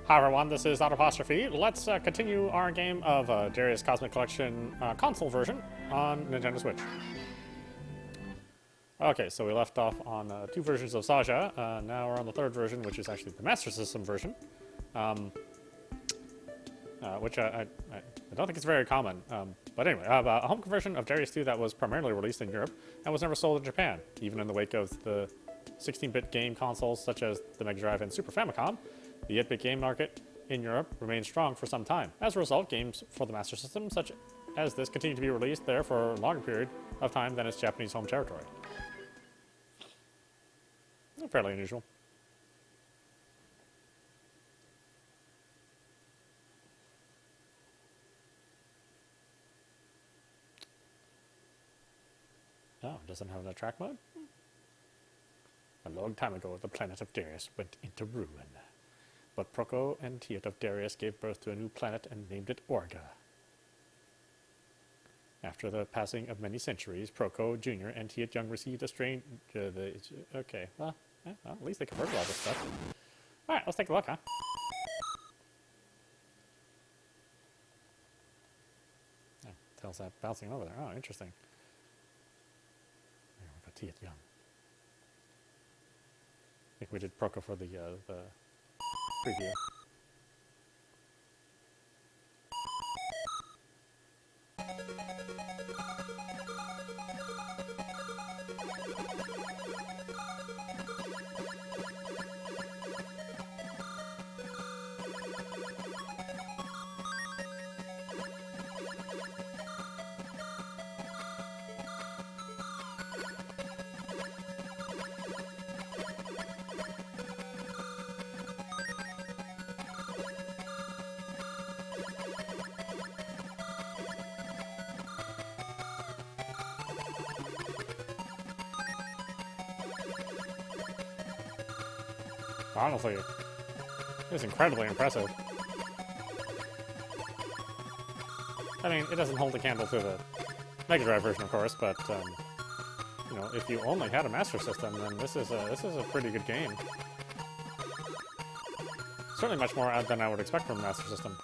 Hi everyone, this is audap. Let's continue our game of Darius Cozmic Collection Console version on Nintendo Switch. Okay, so we left off on two versions of SAGAIA. Now we're on the third version, which is actually the Master System version. Which I don't think it's very common. But anyway, a home conversion of Darius II that was primarily released in Europe and was never sold in Japan, even in the wake of the 16-bit game consoles such as the Mega Drive and Super Famicom. The 8-bit game market in Europe remained strong for some time. As a result, games for the Master System such as this continue to be released there for a longer period of time than its Japanese home territory. Fairly unusual. Oh, it doesn't have an attract mode? A long time ago, the planet of Darius went into ruin. But Proco and Tiet of Darius gave birth to a new planet and named it Orga. After the passing of many centuries, Proco Jr. and Tiet Young received a strange... okay, well, at least they converted all this stuff. Alright, let's take a look, huh? Oh, tells that bouncing over there. Oh, interesting. There we go, Tiet Young. I think we did Proco for the preview. Honestly, it's incredibly impressive. I mean, it doesn't hold a candle to the Mega Drive version, of course, but you know, if you only had a Master System, then this is a pretty good game. Certainly much more than I would expect from a Master System.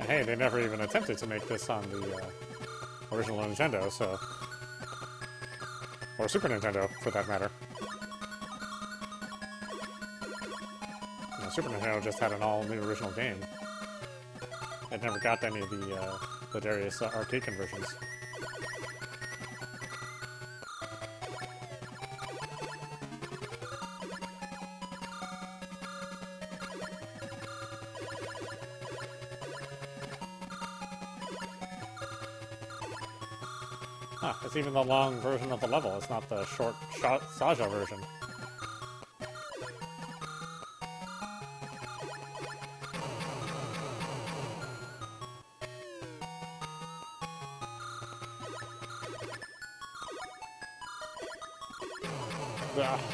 And hey, they never even attempted to make this on the original Nintendo, so... or Super Nintendo, for that matter. You know, Super Nintendo just had an all-new original game. It never got any of the Darius arcade conversions. Huh, it's even the long version of the level. It's not the short SAGAIA version.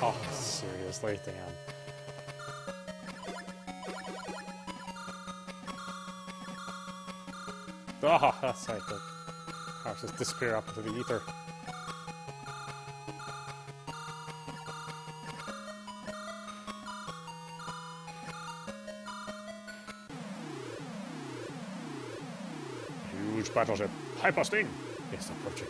Oh, seriously, damn. Oh, that's right. The cars just disappear up into the ether. Huge battleship, Hyper Sting, is approaching.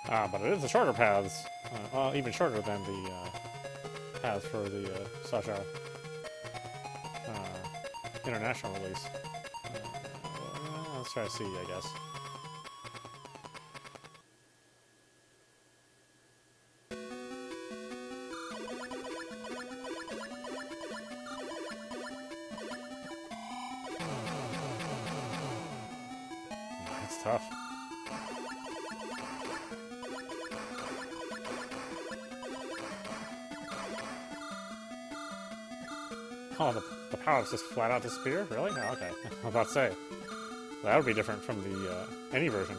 But it is the shorter paths. Well, even shorter than the paths for the SAGAIA international release. Let's try to see, I guess. It's tough. Oh, the power-ups just flat out disappear? Really? Oh, okay. I was about to say. That would be different from the any version.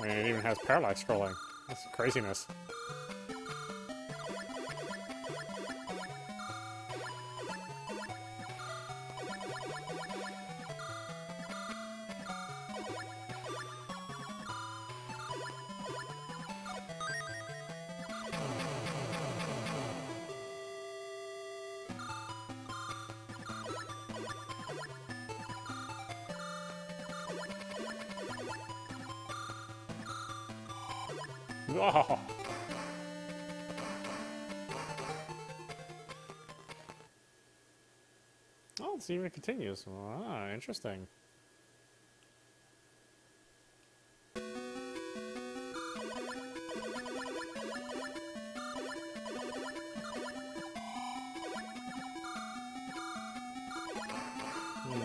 I mean, it even has parallax scrolling. That's craziness. Oh. Oh, it's even continues. Ah, interesting.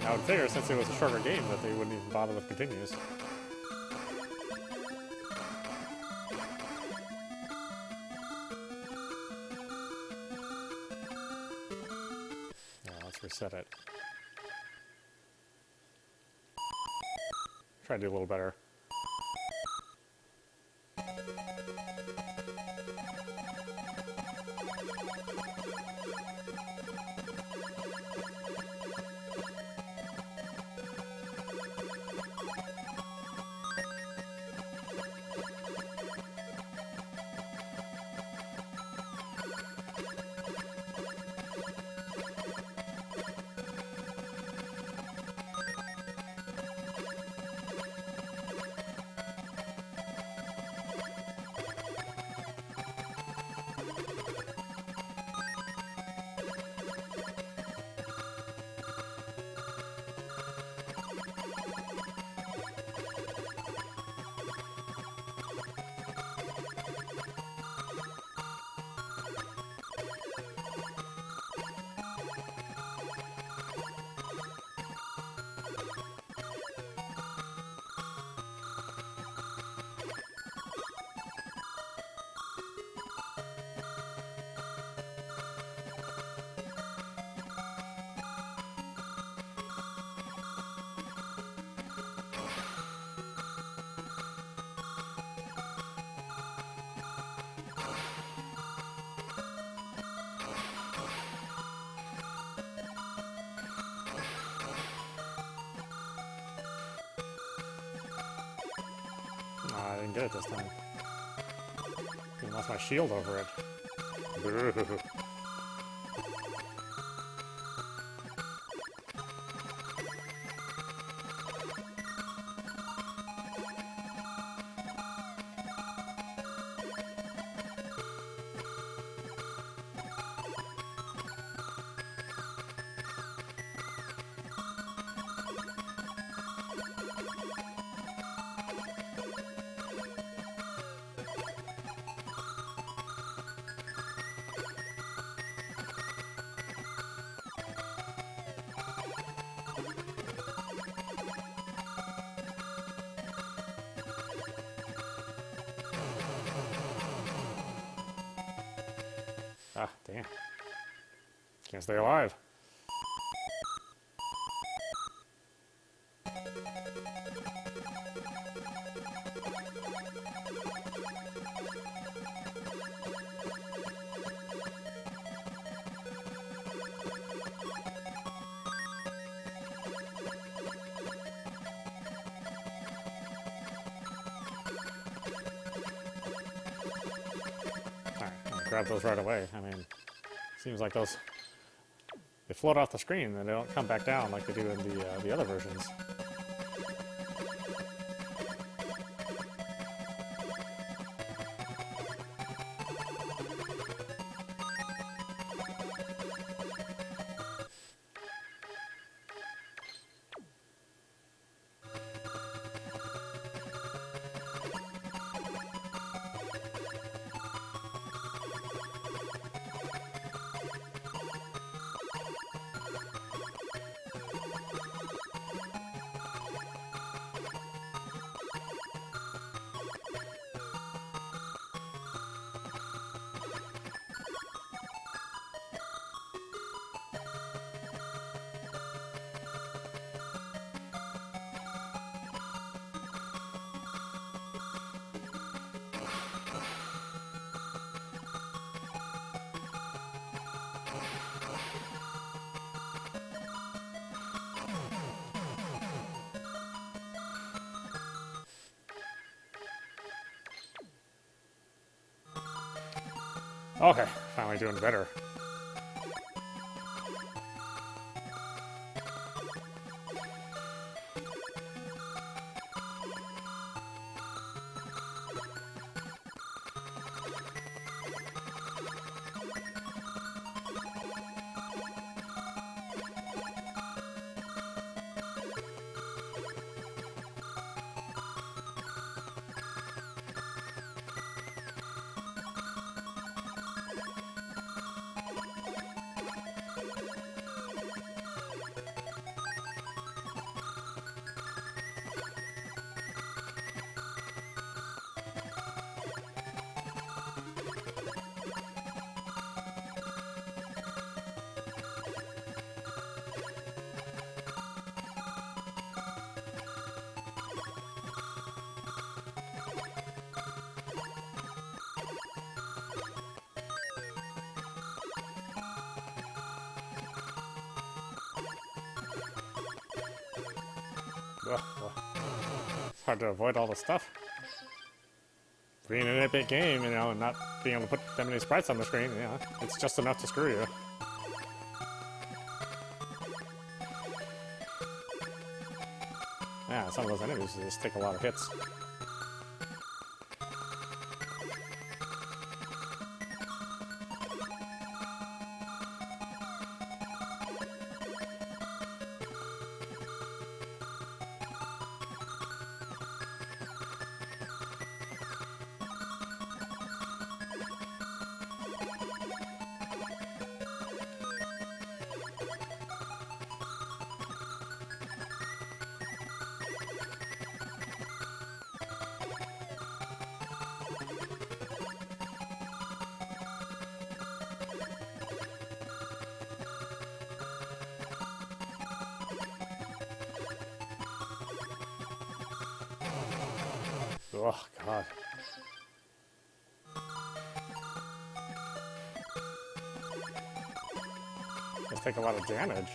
I would figure since it was a shorter game that they wouldn't even bother with continues. Reset it. Try to do a little better. I didn't get it this time. I lost my shield over it. Boo. Ah, damn. Can't stay alive. grab those right away. I mean, seems like those, they float off the screen and they don't come back down like they do in the other versions. Okay, finally doing better. Ugh, well, it's hard to avoid all the stuff. Being an 8-bit game, you know, and not being able to put that many sprites on the screen, you know, it's just enough to screw you. Yeah, some of those enemies just take a lot of hits. Oh, God. Those take a lot of damage.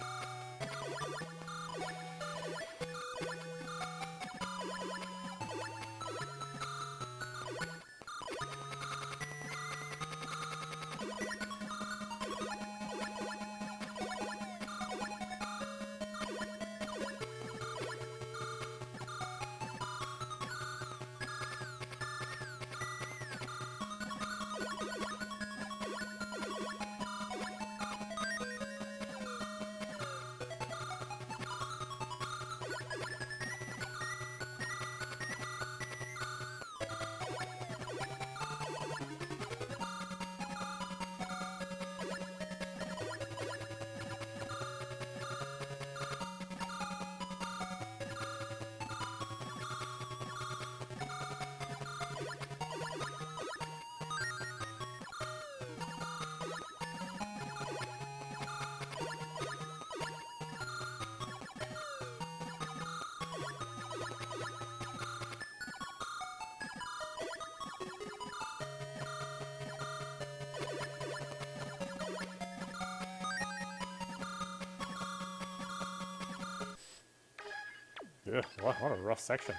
Ugh, what a rough section.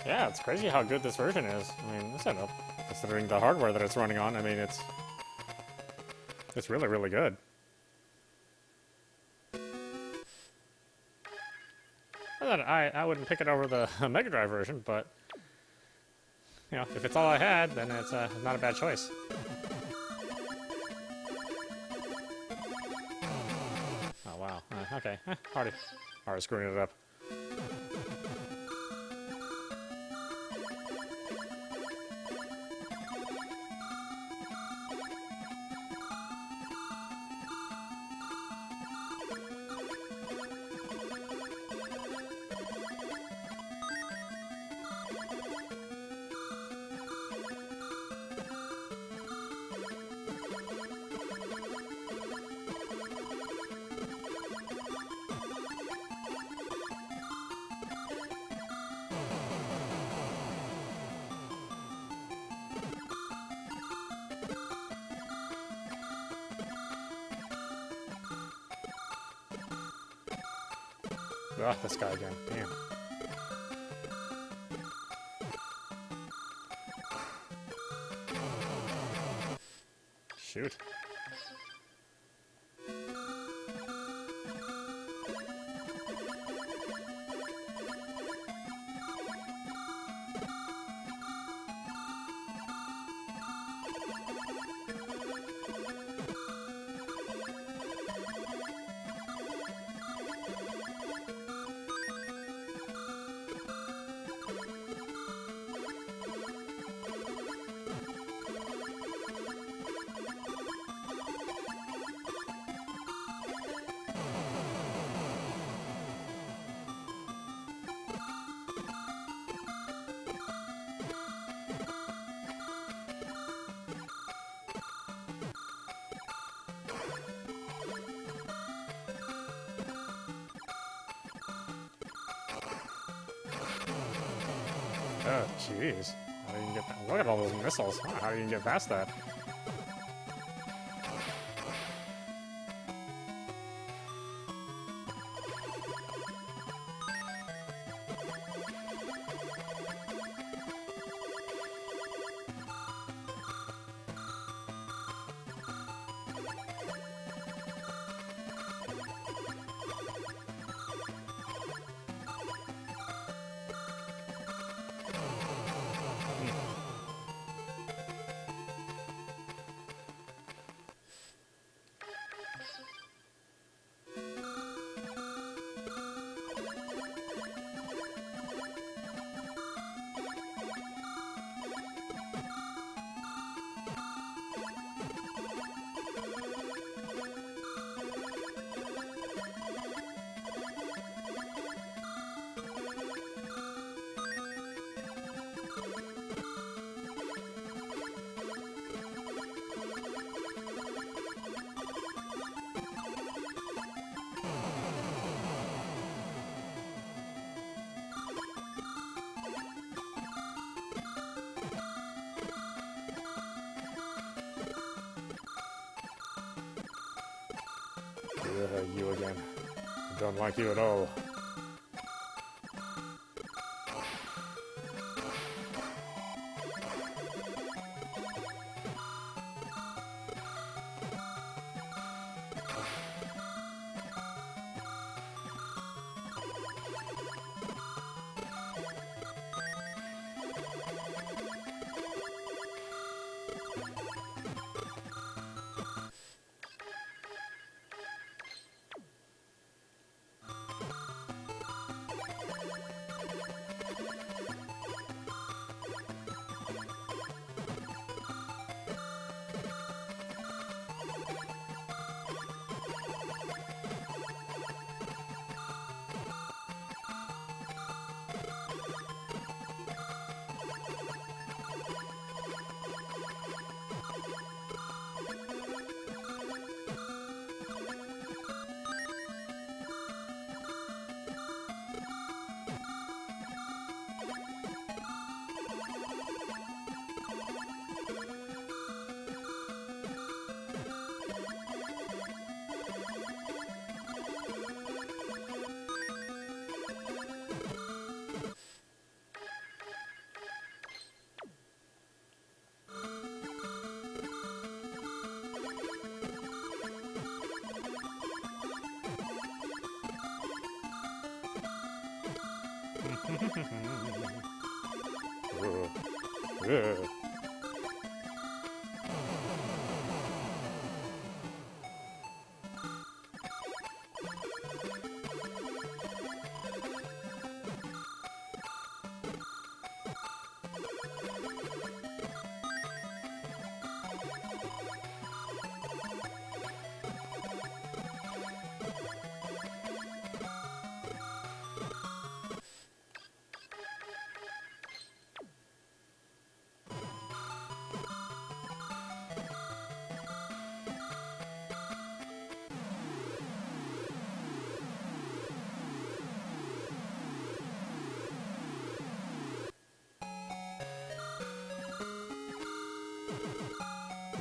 Yeah, it's crazy how good this version is. I mean, listen up. Considering the hardware that it's running on, I mean, it's really, really good. I wouldn't pick it over the Mega Drive version, but you know, if it's all I had, then it's not a bad choice. Oh wow. Okay. Already screwing it up. Ugh, this guy again. Damn. Shoot. Oh, jeez. How do you get that? Look at all those missiles. Wow, how do you get past that? You again. I don't like you at all. Ugh.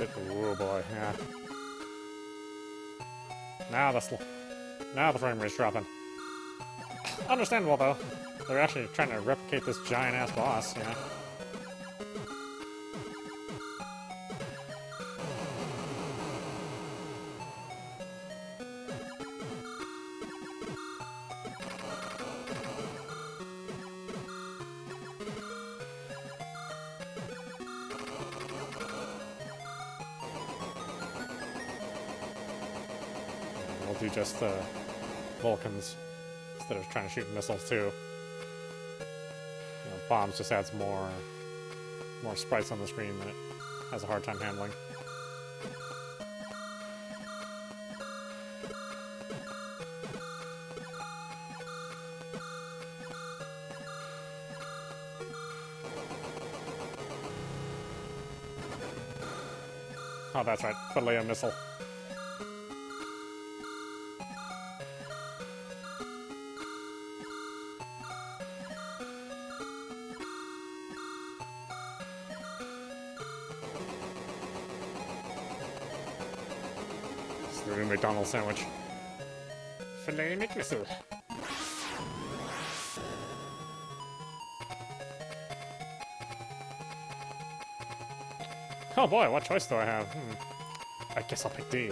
Oh boy, yeah. Now the frame rate's dropping. Understandable though. They're actually trying to replicate this giant ass boss, yeah. We'll do just Vulcans instead of trying to shoot missiles too. You know, bombs just adds more sprites on the screen that it has a hard time handling. Oh, that's right, Filet missile. It's the new McDonald's sandwich. Filet McMissile. Oh boy, what choice do I have? I guess I'll pick D.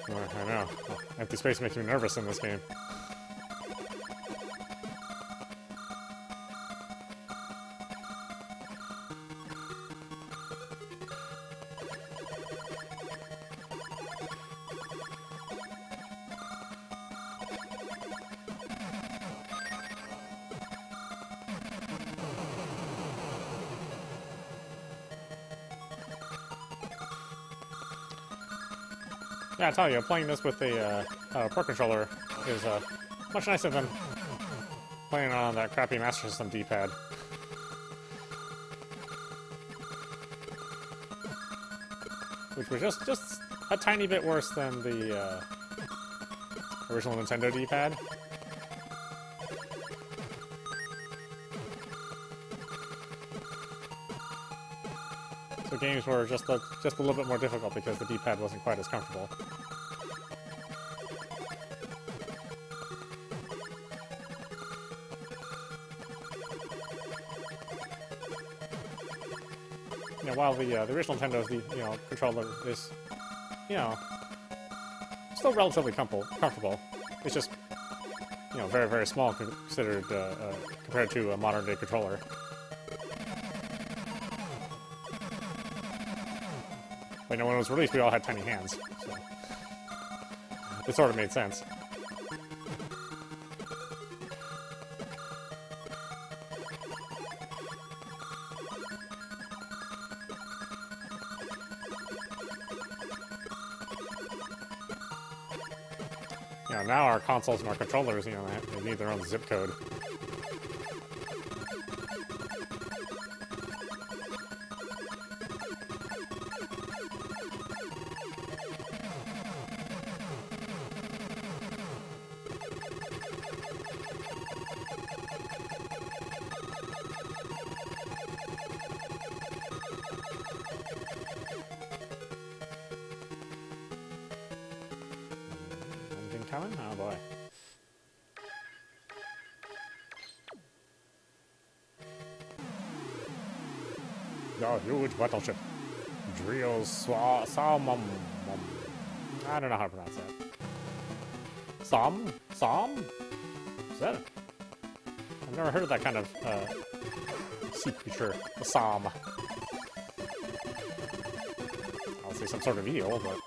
I know. Empty space makes me nervous in this game. Yeah, I tell you, playing this with a Pro Controller is much nicer than playing on that crappy Master System D-pad. Which was just a tiny bit worse than the original Nintendo D-pad. So games were just a little bit more difficult because the D-pad wasn't quite as comfortable. You know, while the original Nintendo's controller is, still relatively comfortable. It's just, very, very small considered compared to a modern day controller. But when it was released, we all had tiny hands, so it sort of made sense. now our consoles and our controllers, they need their own zip code. Coming? Oh boy. The huge battleship. Darius Salmon. I don't know how to pronounce that. Som? Is that? I've never heard of that kind of sea creature. A Som. I'll say some sort of eel, but.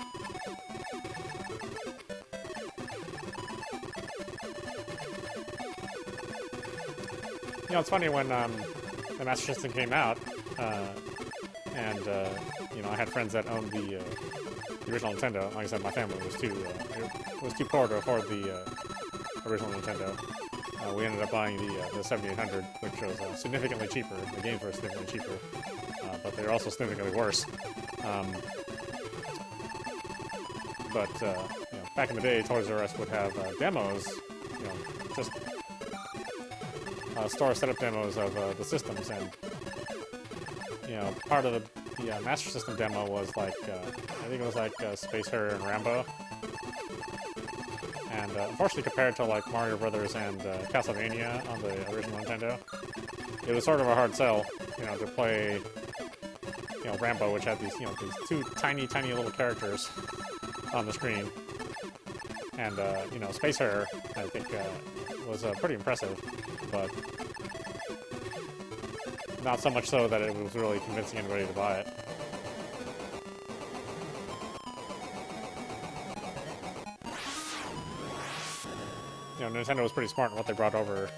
It's funny when the Master System came out, and I had friends that owned the original Nintendo. Like I said, my family was too poor to afford the original Nintendo. We ended up buying the 7800, which was significantly cheaper. The games were significantly cheaper, but they were also significantly worse. Back in the day, Toys R Us would have demos, just store setup demos of the systems, and part of the Master System demo was like I think it was like Space Harrier and Rambo, and unfortunately compared to like Mario Brothers and Castlevania on the original Nintendo, it was sort of a hard sell, to play Rambo, which had these these two tiny little characters on the screen, and Space Harrier I think was pretty impressive, but not so much so that it was really convincing anybody to buy it. Nintendo was pretty smart in what they brought over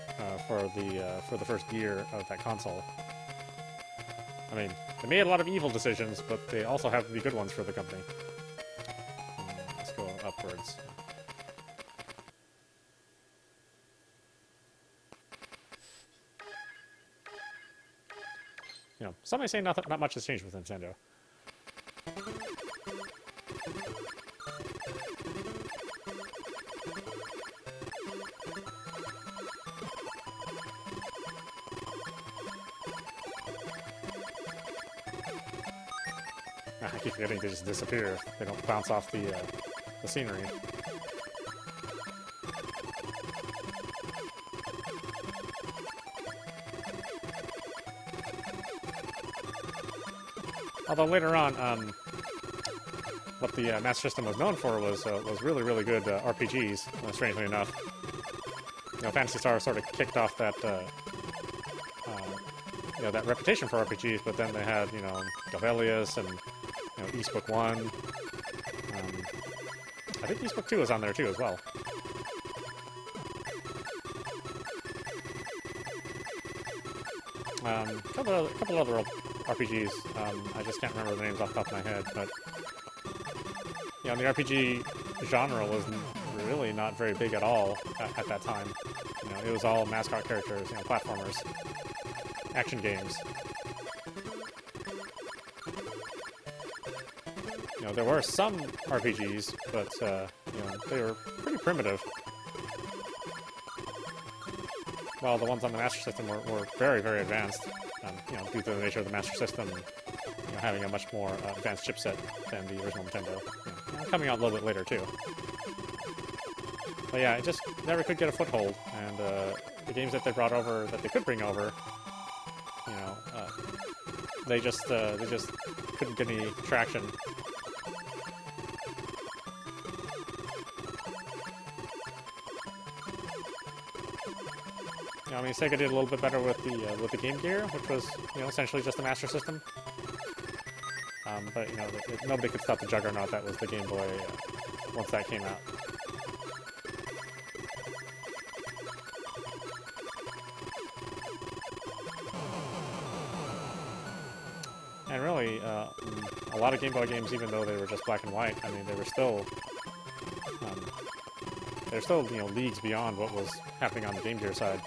for the first year of that console. I mean, they made a lot of evil decisions, but they also have to be good ones for the company. Let's go upwards. Some may say not much has changed with Nintendo. I keep forgetting they just disappear. They don't bounce off the scenery. Although later on, what the Master System was known for was really good RPGs. Strangely enough, Phantasy Star sort of kicked off that that reputation for RPGs. But then they had Galvelius and East Book 1. I think East Book 2 was on there too as well. A couple other RPGs. I just can't remember the names off the top of my head, but the RPG genre was really not very big at all at that time. It was all mascot characters, platformers, action games. There were some RPGs, but they were pretty primitive. While the ones on the Master System were very, very advanced, due to the nature of the Master System, having a much more advanced chipset than the original Nintendo. Coming out a little bit later, too. But yeah, it just never could get a foothold, and the games that they brought over, that they could bring over, they just couldn't get any traction. I mean, Sega did a little bit better with the Game Gear, which was essentially just a Master System. But nobody could stop the juggernaut that was the Game Boy once that came out. And really, a lot of Game Boy games, even though they were just black and white, I mean, they were still they're still, you know, leagues beyond what was happening on the Game Gear side.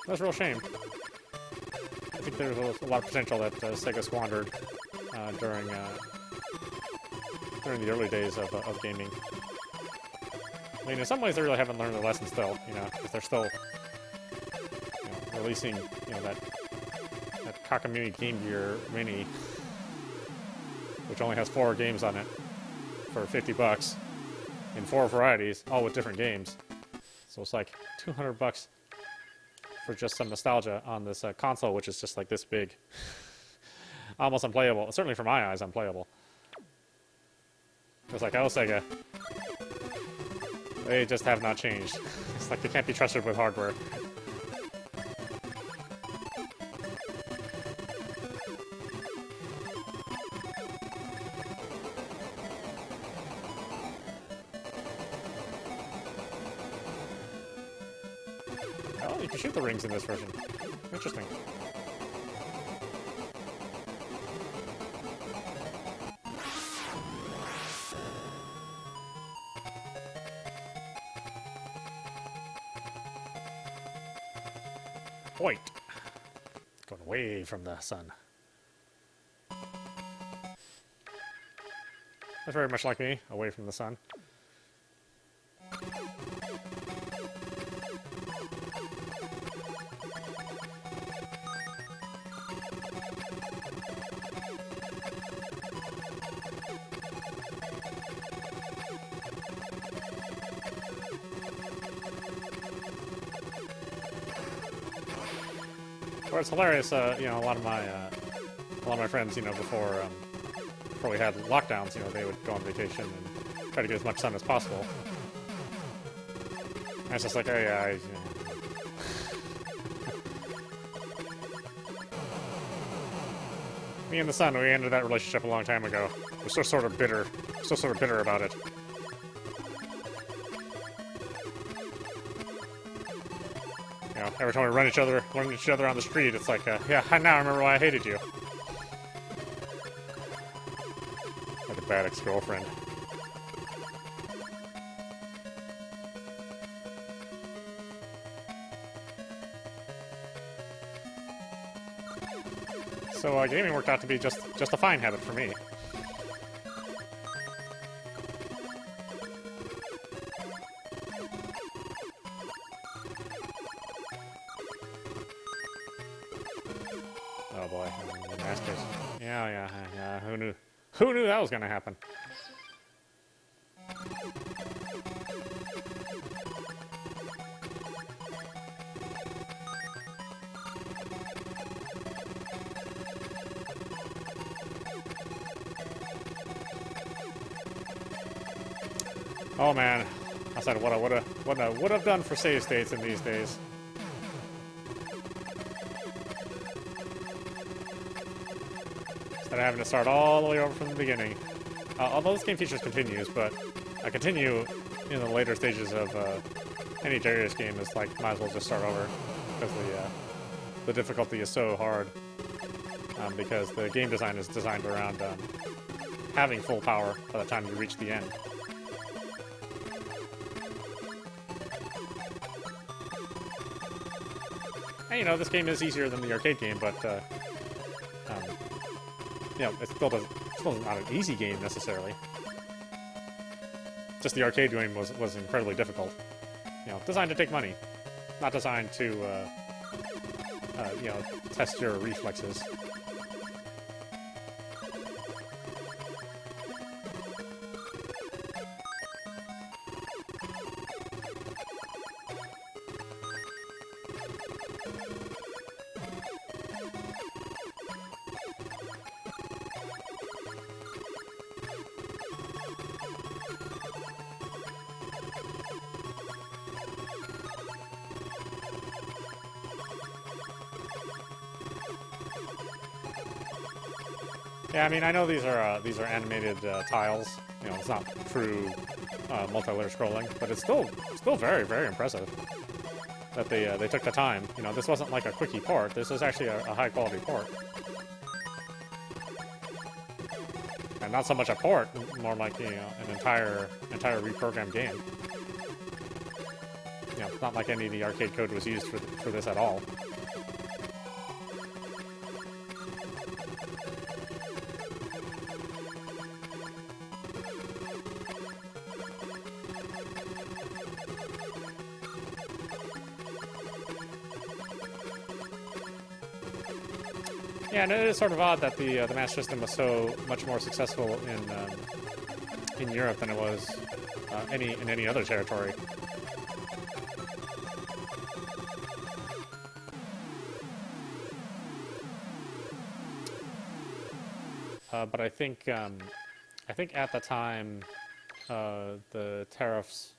That's a real shame. I think there's a lot of potential that Sega squandered during the early days of gaming. I mean, in some ways, they really haven't learned their lesson still, you know, because they're still, you know, releasing, you know, that Kakamuni Game Gear Mini, which only has 4 games on it for $50 in 4 varieties, all with different games. So it's like $200 for just some nostalgia on this console, which is just like this big. Almost unplayable. Certainly for my eyes, unplayable. It's like, oh, Sega. They just have not changed. It's like they can't be trusted with hardware. Oh, you can shoot the rings in this version. Interesting. Point. Going away from the sun. That's very much like me, away from the sun. Well, it's hilarious. You know, a lot of my friends, you know, before we had lockdowns, you know, they would go on vacation and try to get as much sun as possible. And it's just like, oh yeah, you know. Me and the sun, we ended that relationship a long time ago. We're still sort of bitter. Still sort of bitter about it. You know, every time we run each other on the street, it's like, yeah, I now remember why I hated you. Like a bad ex-girlfriend. So gaming worked out to be just a fine habit for me. Oh boy, the Masters. Yeah. Who knew? Who knew that was gonna happen? Oh man, I said what I would have done for save states in these days. Instead of having to start all the way over from the beginning. Although this game features continues, but I continue in the later stages of any Darius game is like might as well just start over because the difficulty is so hard because the game design is designed around having full power by the time you reach the end. And, you know, this game is easier than the arcade game, but you know, it's still not an easy game necessarily. Just the arcade game was incredibly difficult. You know, designed to take money, not designed to you know, test your reflexes. Yeah, I mean, I know these are animated tiles. You know, it's not true multi-layer scrolling, but it's still very, very impressive that they took the time. You know, this wasn't like a quickie port. This is actually a high-quality port. And not so much a port, more like, you know, an entire reprogrammed game. You know, not like any of the arcade code was used for this at all. Yeah, and it is sort of odd that the Master System was so much more successful in Europe than it was in any other territory. But I think at the time the tariffs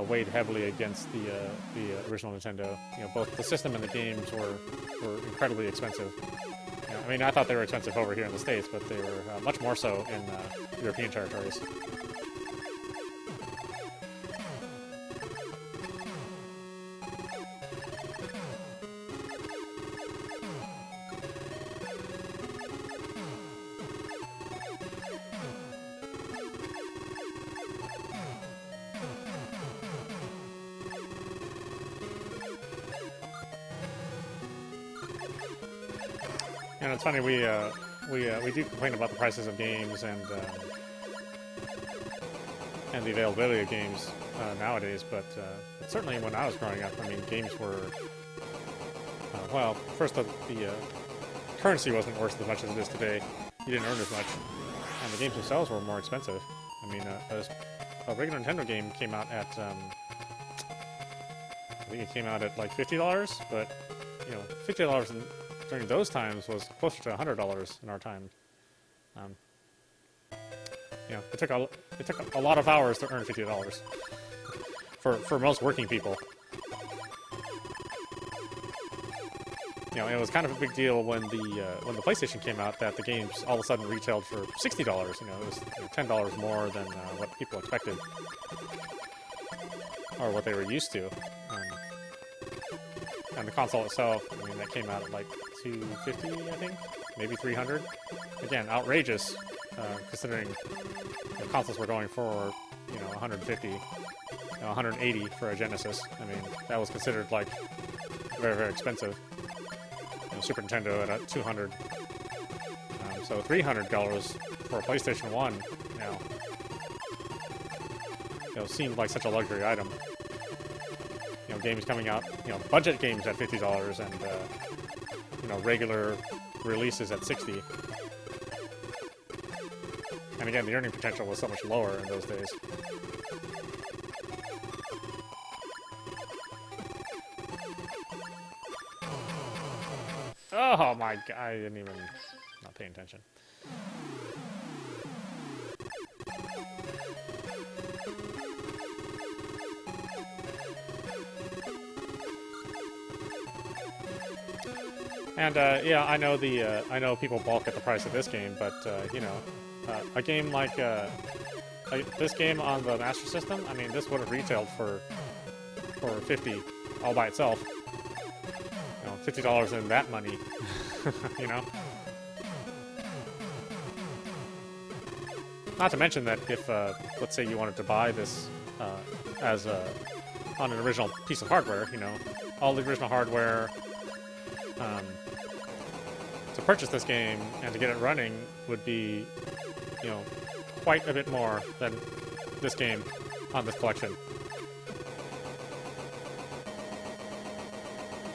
weighed heavily against the original Nintendo. You know, both the system and the games were incredibly expensive. You know, I mean, I thought they were expensive over here in the States, but they were much more so in European territories. And it's funny, we do complain about the prices of games and the availability of games nowadays, but certainly when I was growing up, I mean, games were well, first the currency wasn't worth as much as it is today. You didn't earn as much, and the games themselves were more expensive. I mean, a regular Nintendo game came out at I think it came out at like $50, but you know, $50 during those times was closer to $100 in our time. You know, it took a lot of hours to earn $50 for most working people. You know, it was kind of a big deal when the PlayStation came out that the games all of a sudden retailed for $60. You know, it was $10 more than what people expected or what they were used to. And the console itself, I mean, that came out at like $250, I think, maybe $300. Again, outrageous, considering the consoles were going for, you know, $150, you know, $180 for a Genesis. I mean, that was considered like very, very expensive. You know, Super Nintendo at $200, so $300 for a PlayStation 1 now, you know, seemed like such a luxury item. You know, games coming out, you know, budget games at $50 and, you know, regular releases at $60. And again, the earning potential was so much lower in those days. Oh my god, I didn't even, not paying attention. And yeah, I know people balk at the price of this game, but you know, a game like this game on the Master System, I mean, this would have retailed for $50 all by itself. You know, $50 in that money, you know. Not to mention that if let's say you wanted to buy this as on an original piece of hardware, you know, all the original hardware. To purchase this game and to get it running would be, you know, quite a bit more than this game on this collection.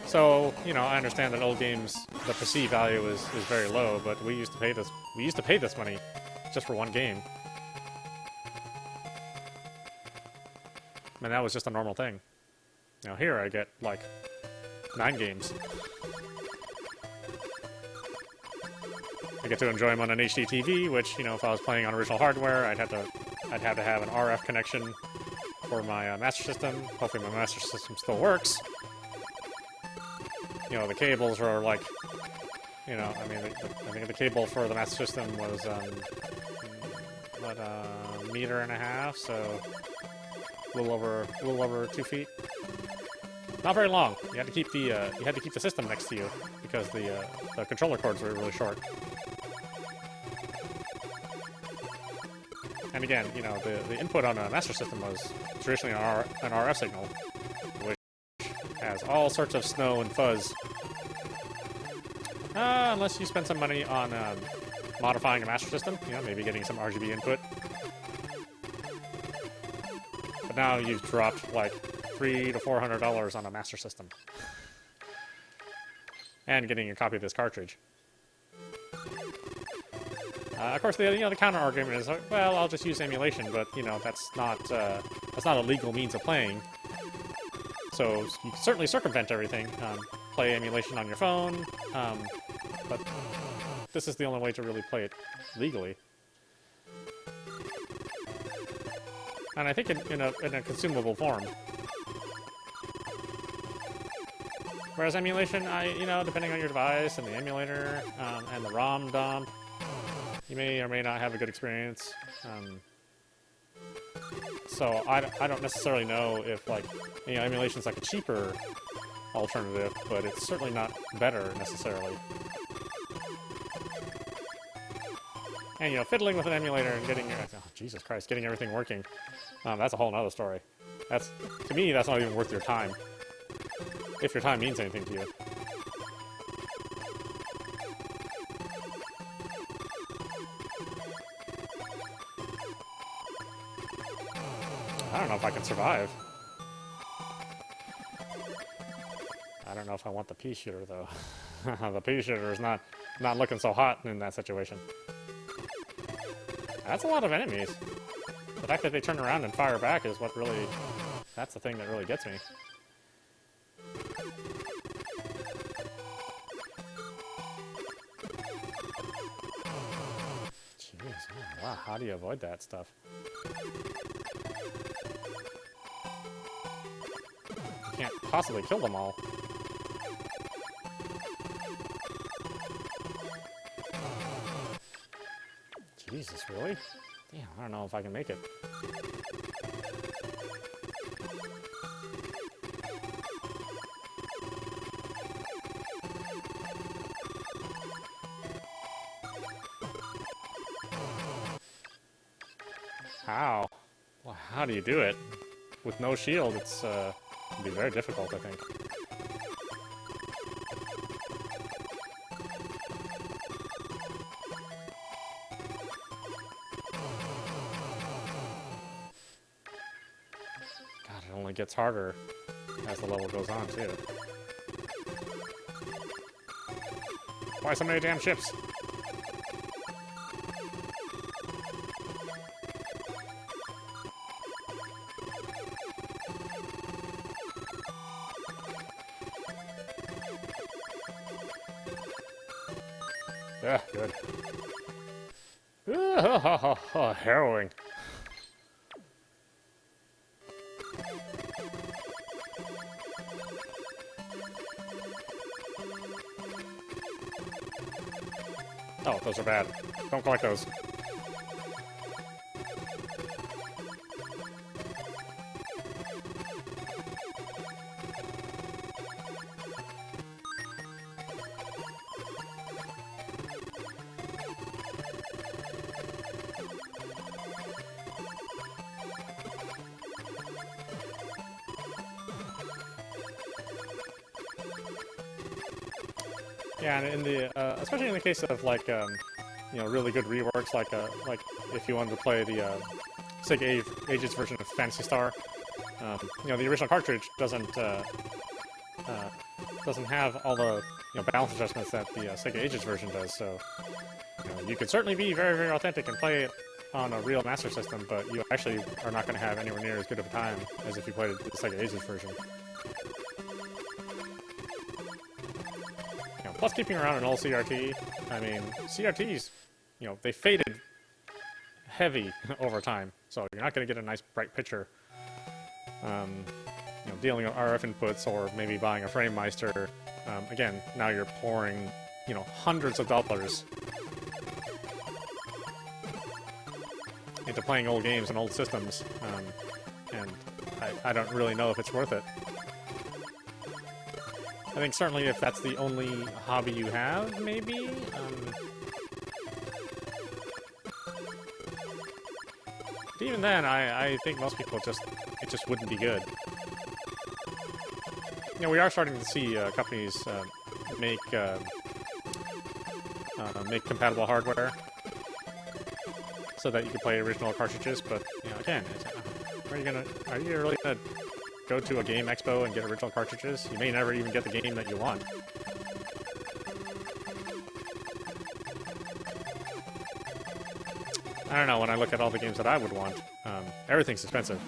So, you know, I understand that old games, the perceived value is very low, but we used to pay this money just for one game. And that was just a normal thing. Now here I get like 9 games. I get to enjoy them on an HD TV, which, you know, if I was playing on original hardware, I'd have to have an RF connection for my Master System. Hopefully my Master System still works. You know, the cables are like, you know, I mean, I think the cable for the Master System was, what, a meter and a half, so a little over 2 feet. Not very long. You had to keep the system next to you because the controller cords were really short. And again, you know, the input on a Master System was traditionally an RF signal, which has all sorts of snow and fuzz. Unless you spend some money on modifying a Master System, you know, maybe getting some RGB input. But now you've dropped like $300 to $400 on a Master System. And getting a copy of this cartridge. Of course, the counter argument is, well, I'll just use emulation, but you know that's not a legal means of playing. So you can certainly circumvent everything, play emulation on your phone, but this is the only way to really play it legally. And I think in a consumable form. Whereas emulation, depending on your device and the emulator and the ROM dump, you may or may not have a good experience. So I don't necessarily know if emulation's like a cheaper alternative, but it's certainly not better necessarily. And fiddling with an emulator and getting Jesus Christ, getting everything working, that's a whole nother story. To me, that's not even worth your time. If your time means anything to you. I don't know if I can survive. I don't know if I want the pea shooter though. The pea shooter is not looking so hot in that situation. That's a lot of enemies. The fact that they turn around and fire back is what really... That's the thing that really gets me. Jeez, wow, how do you avoid that stuff? You can't possibly kill them all. Jesus, really? Damn, I don't know if I can make it. How? Well, how do you do it? With no shield, it'd be very difficult, I think. God, it only gets harder as the level goes on, too. Why so many damn ships? Yeah, good. Harrowing. Oh, those are bad. Don't collect those. Yeah, and in the especially in the case of really good reworks, like if you wanted to play the SAGAIA Ages version of Phantasy Star, the original cartridge doesn't have all the balance adjustments that the SAGAIA Ages version does. So you could certainly be very, very authentic and play it on a real Master System, but you actually are not going to have anywhere near as good of a time as if you played the SAGAIA Ages version. Plus, keeping around an old CRT, I mean, CRTs, they faded heavy over time, so you're not going to get a nice bright picture. Dealing with RF inputs or maybe buying a FrameMeister, again, now you're pouring, hundreds of dollars into playing old games and old systems, and I don't really know if it's worth it. I think certainly if that's the only hobby you have, maybe. Even then, I think most people it just wouldn't be good. You know, we are starting to see companies make compatible hardware so that you can play original cartridges. But you know, again, are you really gonna go to a game expo and get original cartridges? You may never even get the game that you want. I don't know, when I look at all the games that I would want, everything's expensive.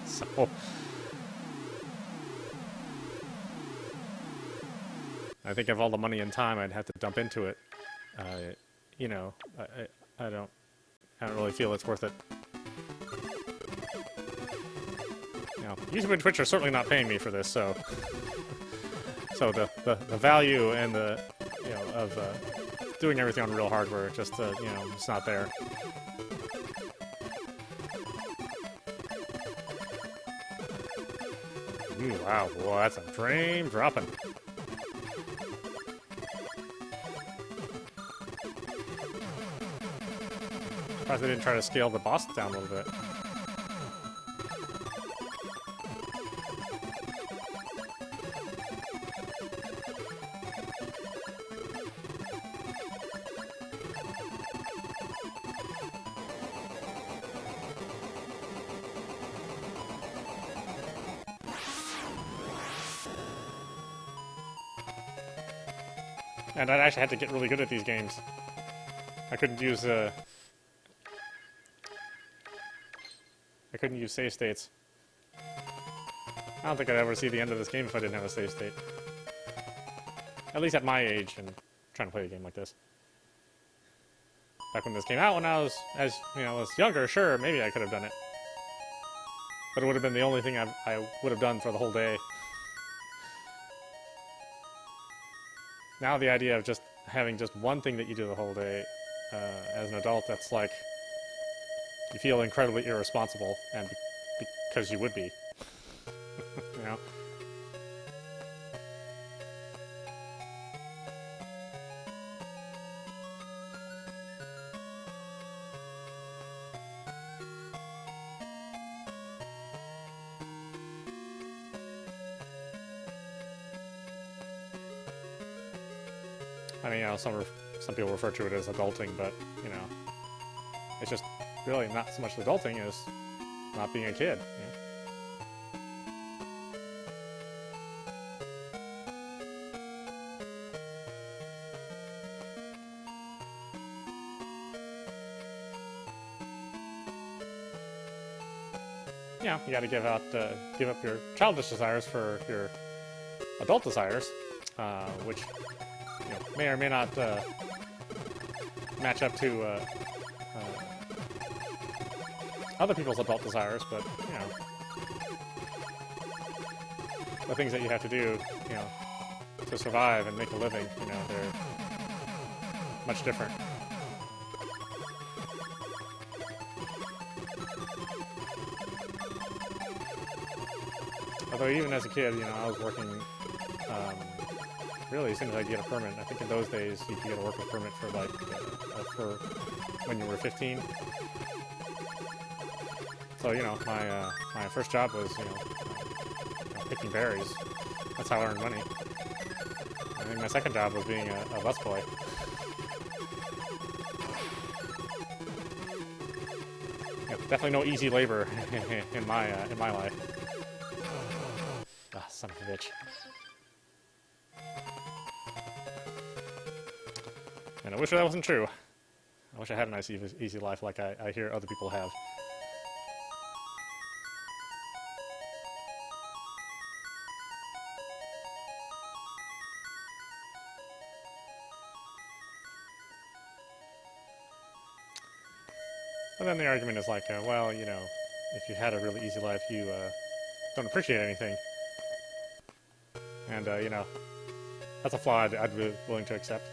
So... I think of all the money and time I'd have to dump into it, you know, I don't really feel it's worth it. You know, YouTube and Twitch are certainly not paying me for this, so... So the value and the, you know, of, doing everything on real hardware, just, you know, it's not there. Ooh, wow, boy, that's a frame dropping. Surprised they didn't try to scale the boss down a little bit. And I actually had to get really good at these games. I couldn't use save states. I don't think I'd ever see the end of this game if I didn't have a save state. At least at my age and trying to play a game like this. Back when this came out, when I was, was younger, sure, maybe I could have done it. But it would have been the only thing I would have done for the whole day. Now the idea of just having just one thing that you do the whole day, as an adult, that's like, you feel incredibly irresponsible, and because you would be, you know? I mean, you know, some people refer to it as adulting, but, you know, it's just really not so much adulting as not being a kid. You know? Yeah, you got to give up your childish desires for your adult desires, which, you know, may or may not match up to other people's adult desires, but, you know, the things that you have to do, you know, to survive and make a living, you know, they're much different. Although even as a kid, you know, I was working, really as soon as I get a permit. I think in those days you could get a worker permit for like, for when you were 15. So, you know, my first job was, you know, picking berries. That's how I earned money. And then my second job was being a busboy. Yeah, definitely no easy labor in my life. Ah, son of a bitch. And I wish that wasn't true. I wish I had a nice, easy life like I hear other people have. But then the argument is like, well, you know, if you had a really easy life, you don't appreciate anything. And, you know, that's a flaw I'd be willing to accept.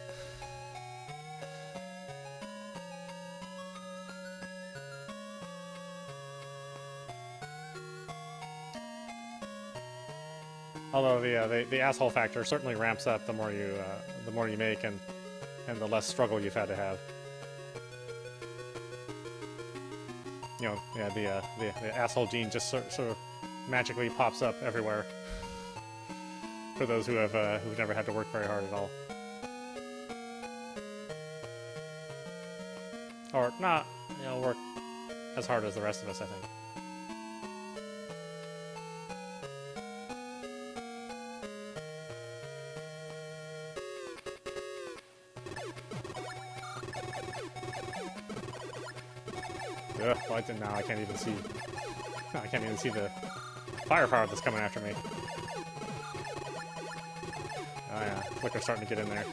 Although the asshole factor certainly ramps up the more you make and the less struggle you've had to have. you know, yeah, the asshole gene just sort of magically pops up everywhere. For those who have who've never had to work very hard at all, or not, you know, work as hard as the rest of us, I think. Ugh, well, now I can't even see. I can't even see the firepower that's coming after me. Oh yeah, Flicker's starting to get in there.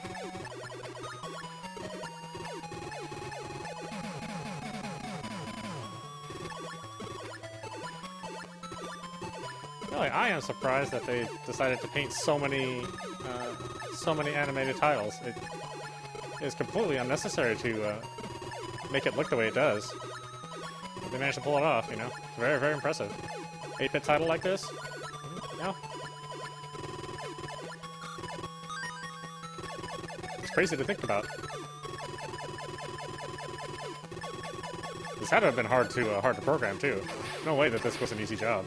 Really, I am surprised that they decided to paint so many animated tiles. It is completely unnecessary to make it look the way it does. But they managed to pull it off, you know. It's very, very impressive. 8-bit title like this, you know. It's crazy to think about. This had to have been hard to program too. No way that this was an easy job.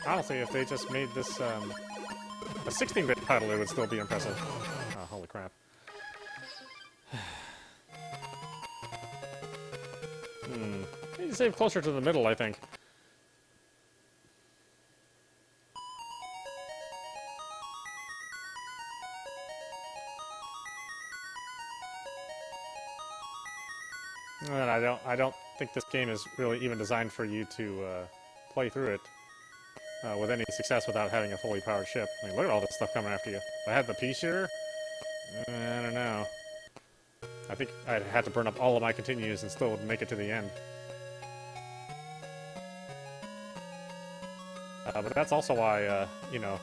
Honestly, if they just made this a 16-bit title, it would still be impressive. Oh, holy crap. Need to save closer to the middle, I think. And I don't think this game is really even designed for you to play through it with any success without having a fully powered ship. I mean, look at all this stuff coming after you. If I had the pea shooter, I don't know. I think I'd have to burn up all of my continues and still would make it to the end. But that's also why, you know,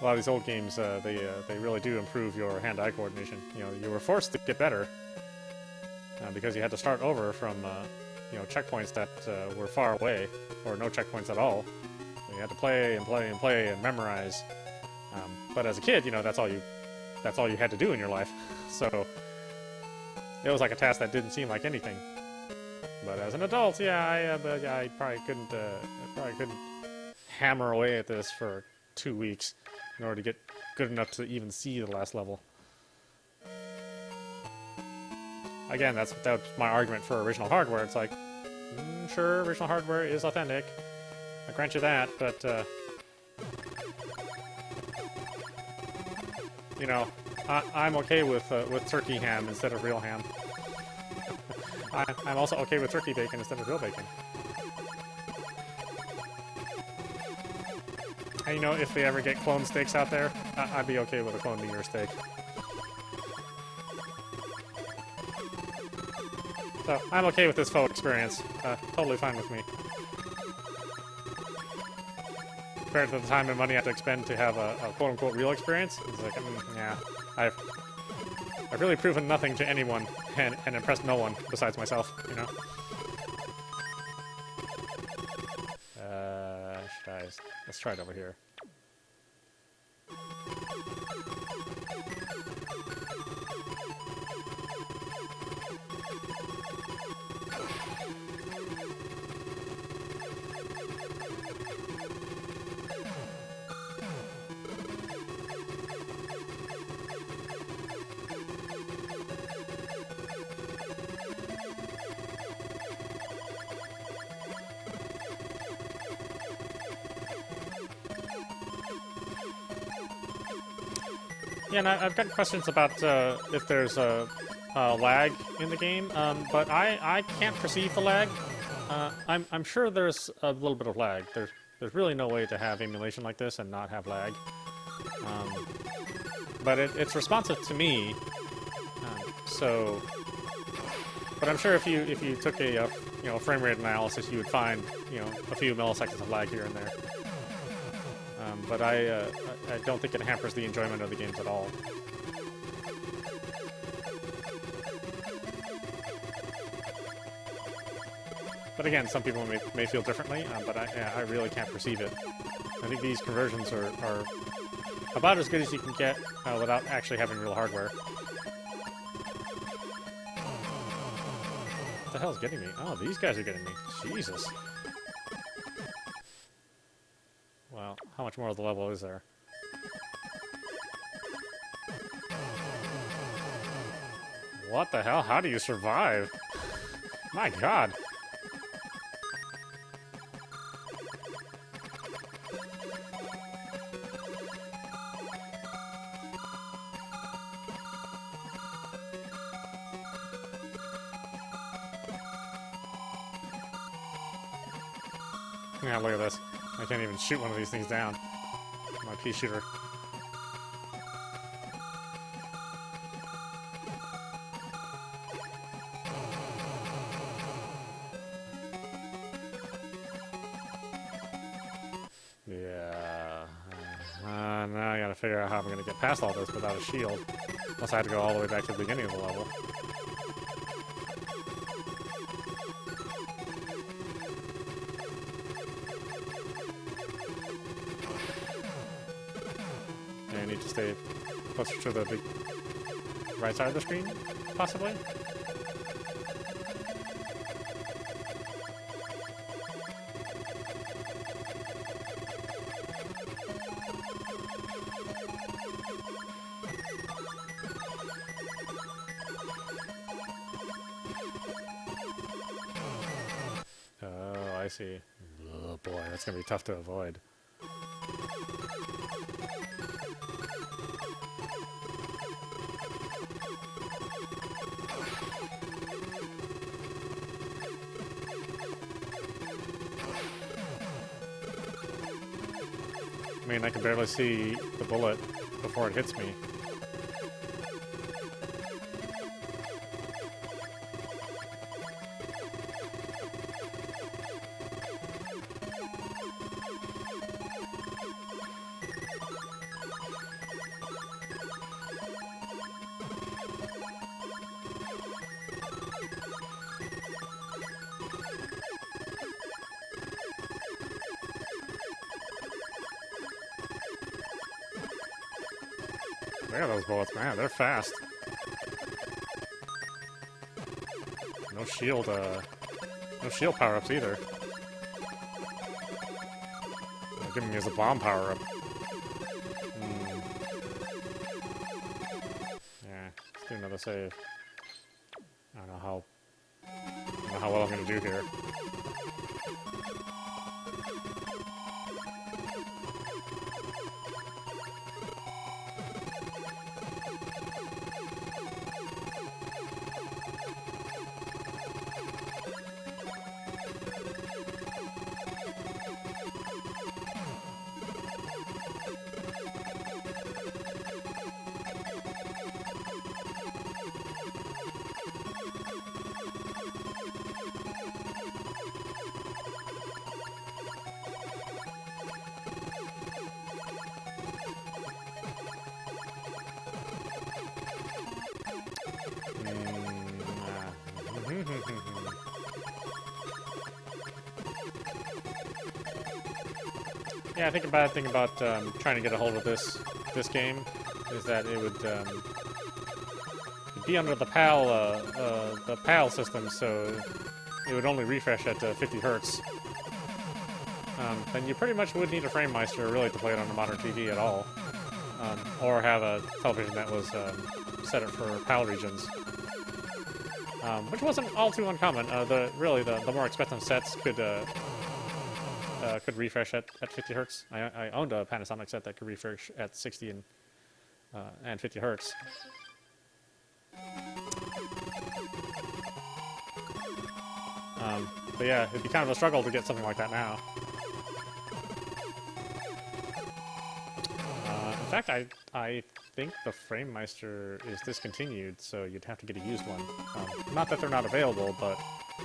a lot of these old games, they really do improve your hand-eye coordination. You know, you were forced to get better because you had to start over from, you know, checkpoints that were far away, or no checkpoints at all. You had to play and play and play and memorize. But as a kid, you know, that's all you had to do in your life. So it was like a task that didn't seem like anything. But as an adult, yeah, I probably couldn't hammer away at this for 2 weeks in order to get good enough to even see the last level. Again, that's my argument for original hardware. It's like, sure, original hardware is authentic. I grant you that, but you know, I'm okay with turkey ham instead of real ham. I'm also okay with turkey bacon instead of real bacon. And you know, if they ever get clone steaks out there, I'd be okay with a clone meat or steak. So, I'm okay with this faux experience. Totally fine with me. Compared to the time and money I have to expend to have a quote-unquote real experience, it's like, yeah, I've really proven nothing to anyone and impressed no one besides myself, you know? Let's try it over here. Yeah, and I've got questions about if there's a lag in the game, but I can't perceive the lag. I'm sure there's a little bit of lag. There's really no way to have emulation like this and not have lag. But it's responsive to me. So, but I'm sure if you took a you know, frame rate analysis, you would find, you know, a few milliseconds of lag here and there. but I don't think it hampers the enjoyment of the games at all. But again, some people may feel differently, but I really can't perceive it. I think these conversions are about as good as you can get without actually having real hardware. What the hell's getting me? Oh, these guys are getting me. Jesus. Well, how much more of the level is there? What the hell? How do you survive? My God. Yeah, look at this. I can't even shoot one of these things down. My pea shooter. Yeah. Now I gotta figure out how I'm gonna get past all this without a shield. Unless I had to go all the way back to the beginning of the level. I need to stay closer to the big right side of the screen, possibly? Oh, I see. Oh boy, that's gonna be tough to avoid. I mean, I can barely see the bullet before it hits me. Look at those bullets, man. They're fast. No shield power-ups either. They're giving me as a bomb power-up. Yeah, let's do another save. I don't know how well I'm gonna do here. Yeah, I think a bad thing about trying to get a hold of this game is that it would be under the PAL system, so it would only refresh at 50 hertz. Then you pretty much would need a FrameMeister really to play it on a modern TV at all, or have a television that was set up for PAL regions, which wasn't all too uncommon. The more expensive sets could refresh at 50 hertz. I owned a Panasonic set that could refresh at 60 and 50 hertz. But yeah, it'd be kind of a struggle to get something like that now. In fact, I think the FrameMeister is discontinued, so you'd have to get a used one. Not that they're not available, but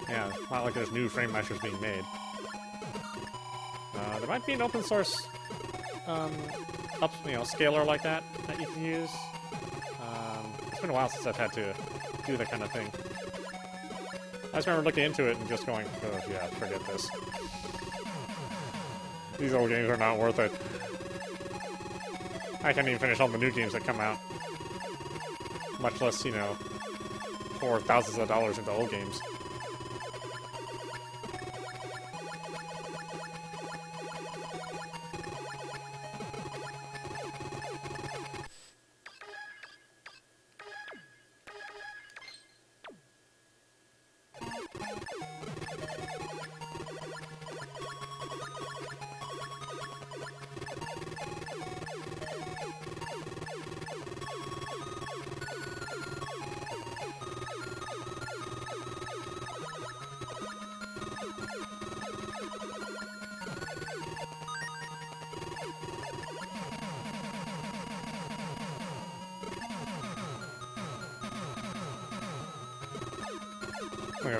yeah, it's not like there's new FrameMeisters being made. There might be an open source scaler like that you can use. It's been a while since I've had to do that kind of thing. I just remember looking into it and just going, oh yeah, forget this. These old games are not worth it. I can't even finish all the new games that come out. Much less, pour thousands of dollars into old games.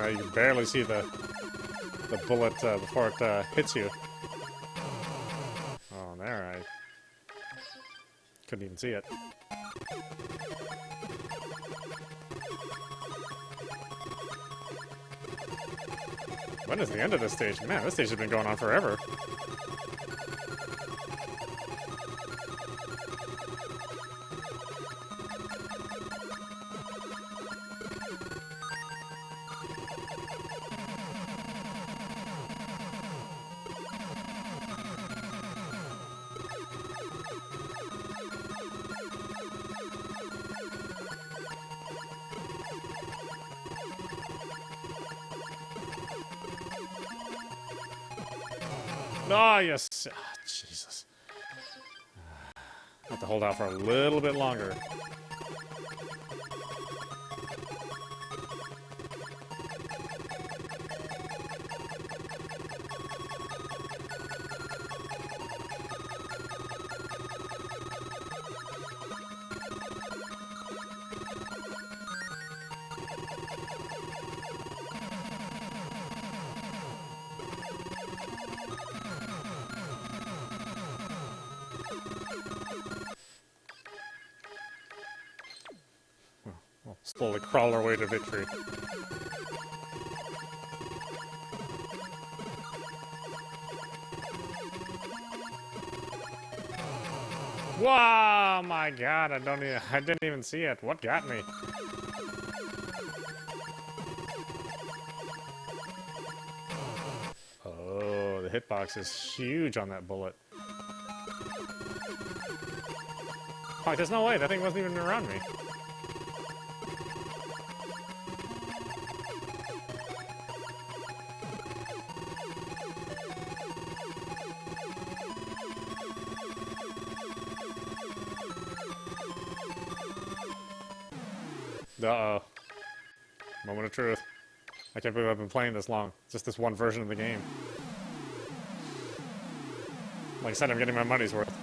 You can barely see the bullet before it hits you. Oh, there, I couldn't even see it. When is the end of this stage? Man, this stage has been going on forever. Oh, yes. Oh, Jesus. I have to hold out for a little bit longer. We'll slowly crawl our way to victory. Wow, my God! I didn't even see it. What got me? Oh, the hitbox is huge on that bullet. Fuck, there's no way. That thing wasn't even around me. Uh-oh. Moment of truth. I can't believe I've been playing this long. Just this one version of the game. Like I said, I'm getting my money's worth.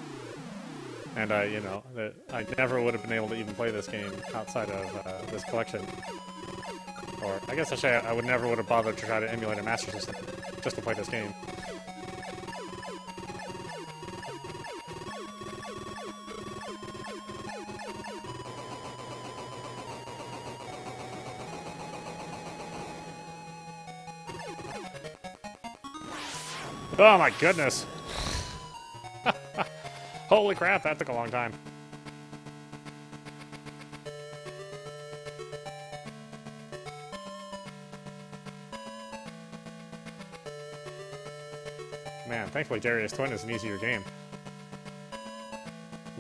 And, I never would have been able to even play this game outside of this collection. Or, I guess actually, I would never would have bothered to try to emulate a Master System just to play this game. Oh my goodness! Holy crap, that took a long time. Man, thankfully Darius Twin is an easier game.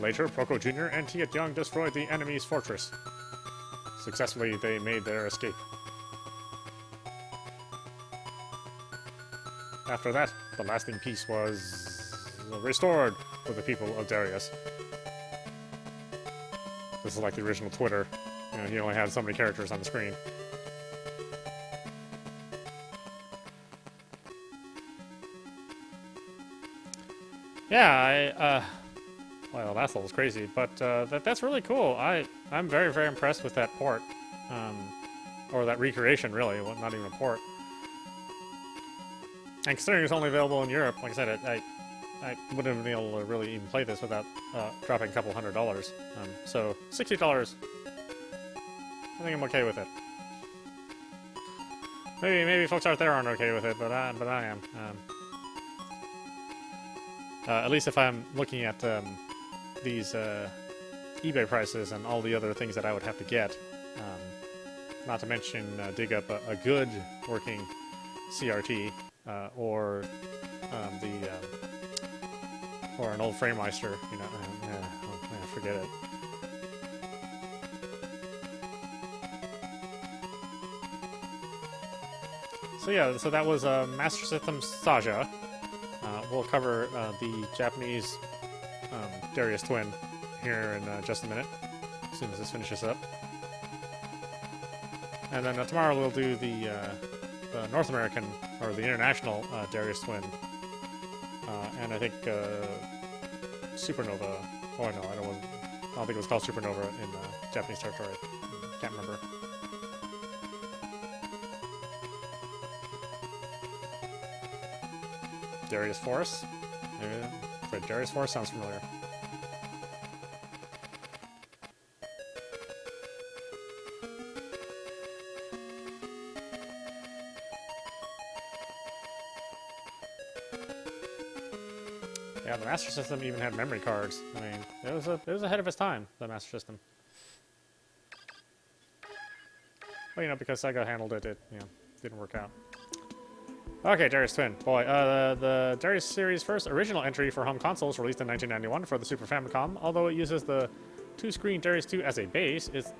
Later, Proco Jr. and Tiet Young destroyed the enemy's fortress. Successfully, they made their escape. After that, the lasting peace was restored for the people of Darius. This is like the original Twitter. You only had so many characters on the screen. Yeah, well, that's a little crazy, but that's really cool. I'm very, very impressed with that port. Or that recreation, really. Well, not even a port. And considering it's only available in Europe, like I said, I wouldn't have been able to really even play this without dropping a couple $100. So $60, I think I'm okay with it. Maybe folks out there aren't okay with it, but I am. At least if I'm looking at these eBay prices and all the other things that I would have to get, not to mention dig up a good working CRT or or an old Framemeister, you know, forget it. So yeah, so that was Master System SAGAIA. We'll cover the Japanese Darius Twin here in just a minute, as soon as this finishes up. And then tomorrow we'll do the North American, or the international Darius Twin. And I think Supernova. Oh no, I don't think it was called Supernova in Japanese territory. Can't remember. Darius Force. Wait, Darius Force sounds familiar. Yeah, the Master System even had memory cards. I mean, it was ahead of its time, the Master System. Well, you know, because Sega handled it, you know, didn't work out. Okay, Darius Twin. Boy, the Darius series' first original entry for home consoles, released in 1991 for the Super Famicom. Although it uses the two-screen Darius II as a base, its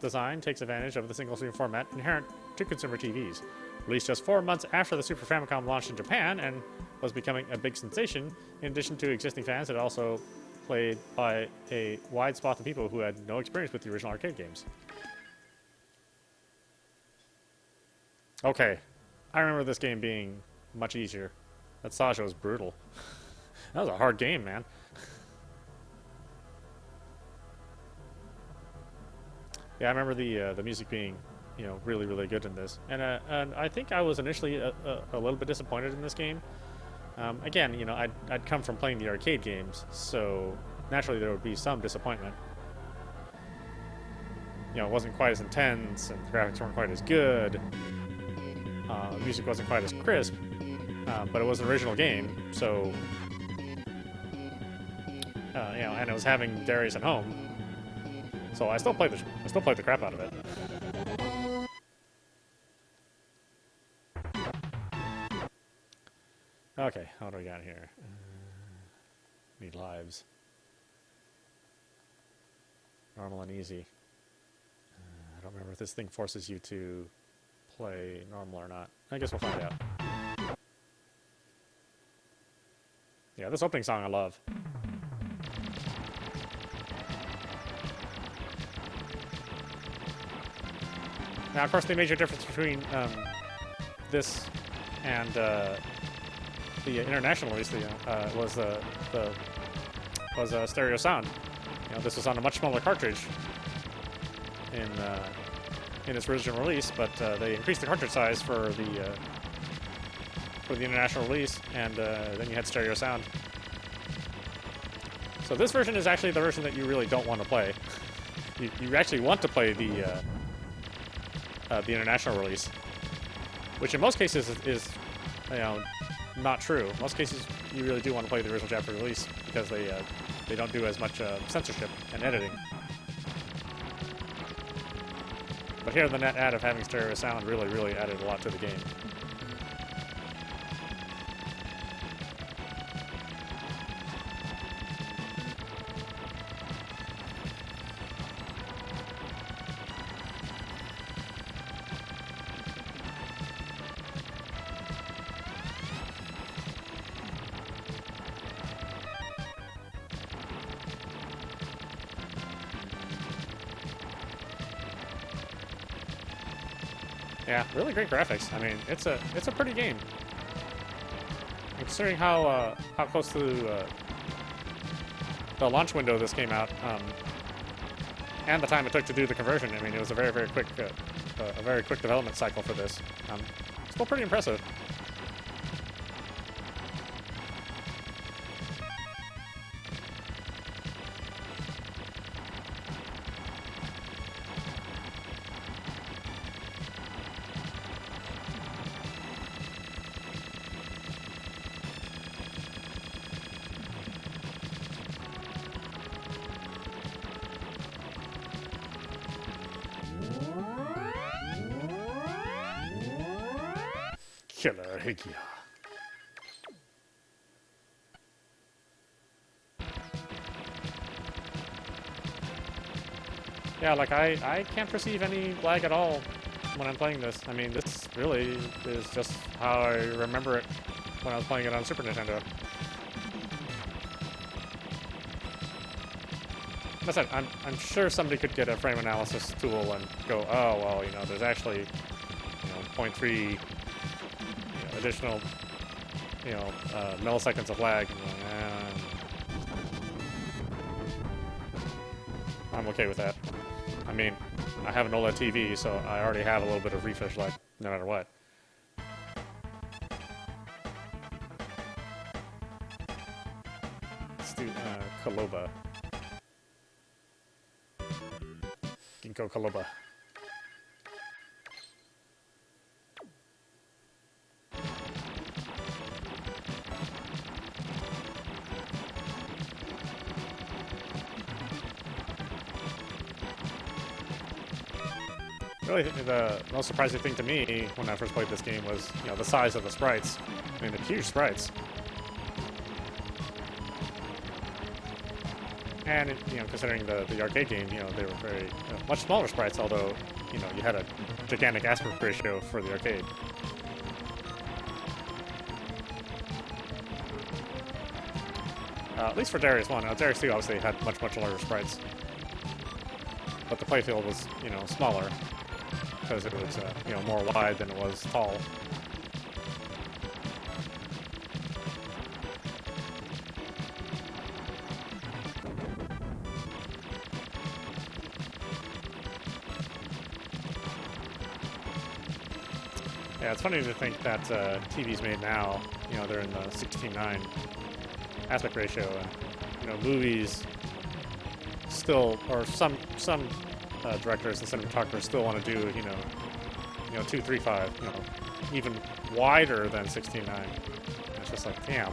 design takes advantage of the single-screen format inherent to consumer TVs. Released just 4 months after the Super Famicom launched in Japan and was becoming a big sensation, in addition to existing fans, it also played by a wide swath of people who had no experience with the original arcade games. Okay. I remember this game being much easier. That SAGAIA was brutal. That was a hard game, man. Yeah, I remember the music being, you know, really, really good in this. And I think I was initially a little bit disappointed in this game. Again, you know, I'd come from playing the arcade games, so naturally there would be some disappointment. You know, it wasn't quite as intense, and the graphics weren't quite as good. The music wasn't quite as crisp, but it was an original game, so you know, and it was having Darius at home, so I still played the crap out of it. Okay, what do we got here? Need lives. Normal and easy. I don't remember if this thing forces you to play normal or not. I guess we'll find out. Yeah, this opening song I love. Now, of course, the major difference between this and the international release was stereo sound. You know, this was on a much smaller cartridge in its original release, but they increased the cartridge size for the international release, and then you had stereo sound. So this version is actually the version that you really don't want to play. You actually want to play the international release, which in most cases is you know, not true. In most cases, you really do want to play the original Japanese release because they don't do as much censorship and editing. But here, the net add of having stereo sound really, really added a lot to the game. Yeah, really great graphics. I mean, it's a pretty game. Considering how close to the launch window this came out, and the time it took to do the conversion, I mean, it was a very quick development cycle for this. Still pretty impressive. SAGAIA. Yeah, like I can't perceive any lag at all when I'm playing this. I mean, this really is just how I remember it when I was playing it on Super Nintendo. Listen, I'm sure somebody could get a frame analysis tool and go, oh well, you know, there's actually, you know, 0.3 additional, milliseconds of lag. And I'm okay with that. I mean, I have an OLED TV, so I already have a little bit of refresh lag, no matter what. Let's do Kaloba. Ginkgo Kaloba. Really, the most surprising thing to me when I first played this game was, you know, the size of the sprites. I mean, they're huge sprites. And, you know, considering the arcade game, you know, they were very much smaller sprites, although, you know, you had a gigantic aspect ratio for the arcade. At least for Darius 1. Darius 2 obviously had much larger sprites. But the playfield was, you know, smaller, because it was, you know, more wide than it was tall. Yeah, it's funny to think that TVs made now, you know, they're in the 16:9 aspect ratio, and, you know, movies still, or some directors and cinematographers still want to do, you know, 235, you know, even wider than 16:9. It's just like, damn,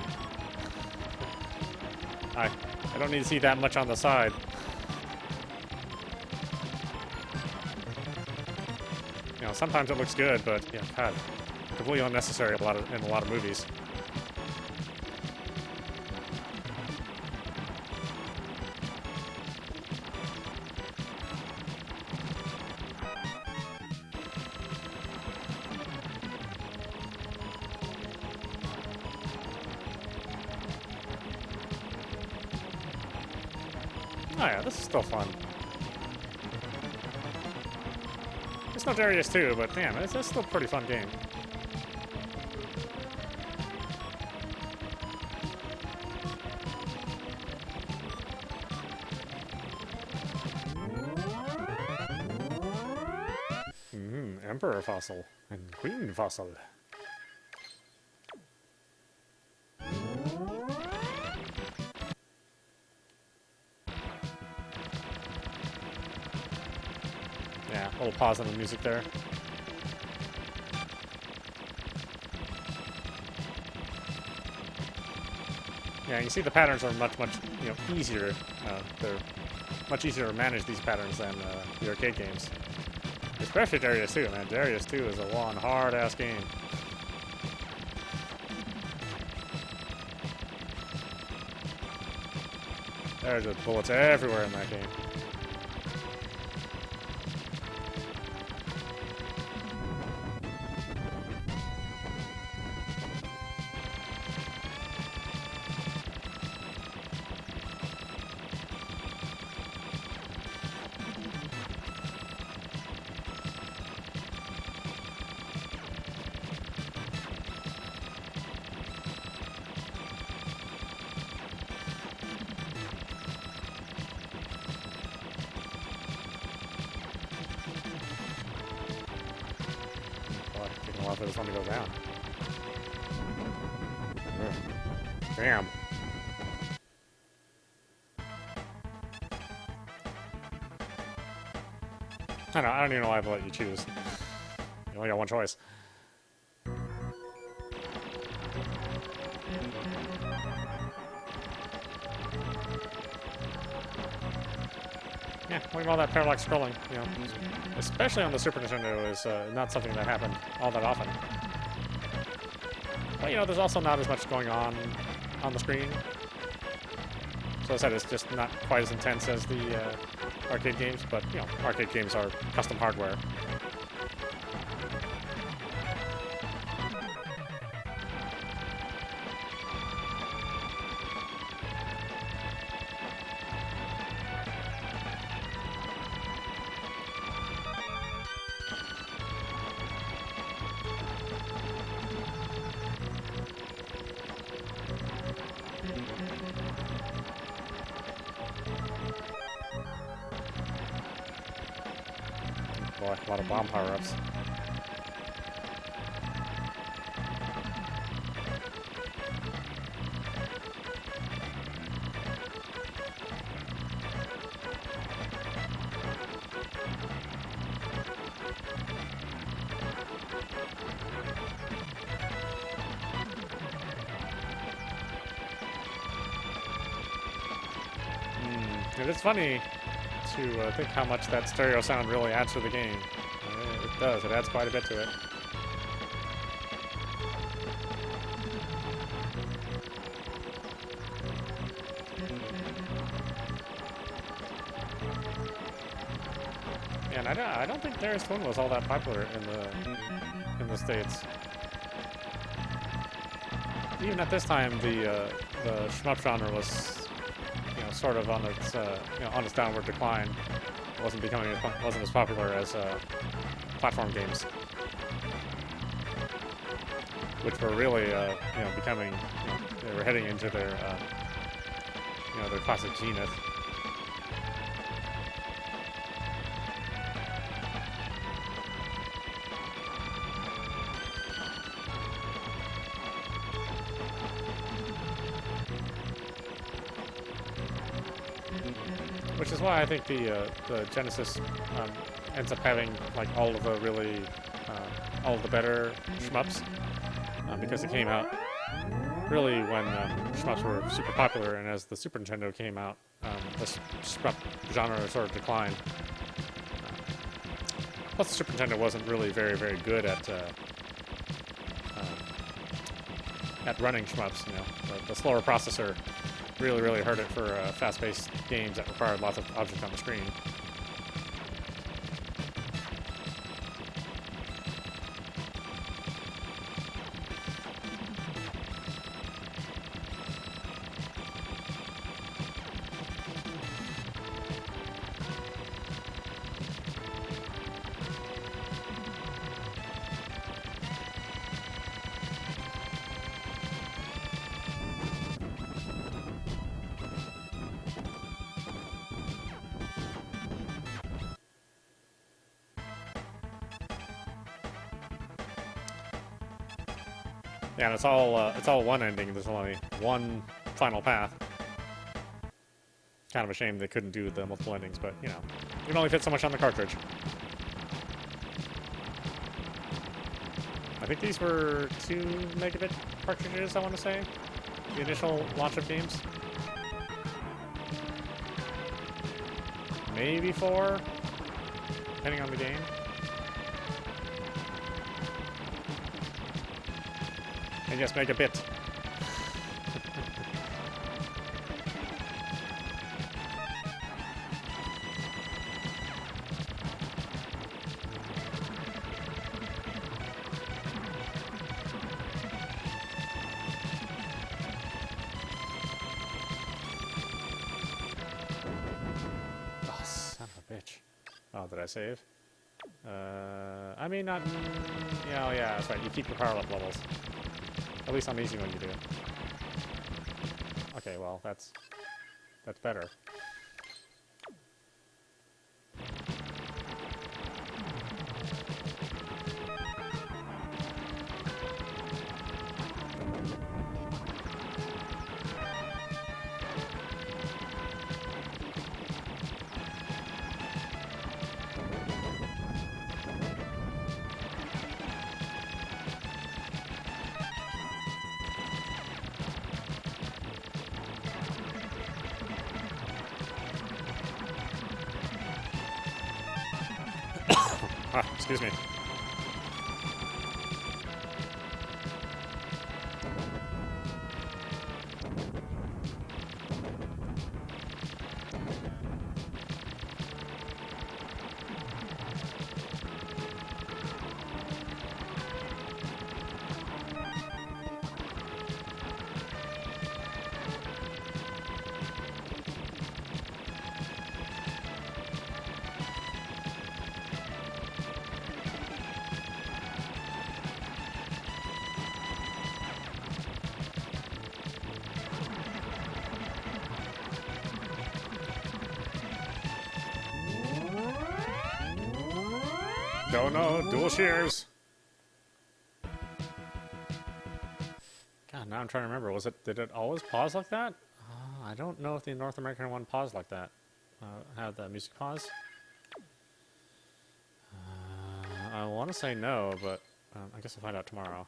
I don't need to see that much on the side. You know, sometimes it looks good, but yeah, God, completely unnecessary in a lot of movies. Oh yeah, this is still fun. It's not Darius 2, but damn, it's still a pretty fun game. Emperor fossil and Queen fossil. Yeah, a little pause on the music there. Yeah, you see the patterns are much, you know, easier. They're much easier to manage these patterns than the arcade games. Especially Darius 2, man. Darius 2 is a one hard-ass game. There's just bullets everywhere in that game. For this one to go down. Damn. I don't even know why I've let you choose. You only got one choice. Yeah, look at all that parallax scrolling, you know, especially on the Super Nintendo, is not something that happened all that often. But, you know, there's also not as much going on the screen. So as I said, it's just not quite as intense as the arcade games, but, you know, arcade games are custom hardware. Boy, a lot of bomb power-ups. It is funny to think how much that stereo sound really adds to the game. It does. It adds quite a bit to it. And I don't think Darius Twin was all that popular in the States. Even at this time, the shmup genre was, you know, sort of on its you know, on its downward decline. It wasn't as popular as platform games, which were really you know, becoming, you know, they were heading into their you know, their classic zenith. Which is why I think the Genesis ends up having like all of the really all of the better shmups, because it came out really when shmups were super popular, and as the Super Nintendo came out, the shmup genre sort of declined. Plus, the Super Nintendo wasn't really very good at running shmups. You know, the slower processor really hurt it for fast-paced games that required lots of objects on the screen. Yeah, and it's all one ending. There's only one final path. Kind of a shame they couldn't do the multiple endings, but you know, you can only fit so much on the cartridge. I think these were 2 megabit cartridges, I want to say, the initial launch of games. Maybe 4, depending on the game. And yes, megabit. Oh, son of a bitch. Oh, did I save? I mean, not... Yeah, oh, yeah, that's right. You keep your power-up levels. At least on the easy one you do. Okay, well, that's better. Excuse me. Don't know. Dual shears. God, now I'm trying to remember. Did it always pause like that? I don't know if the North American one paused like that. Have the music pause. I want to say no, but I guess I'll find out tomorrow.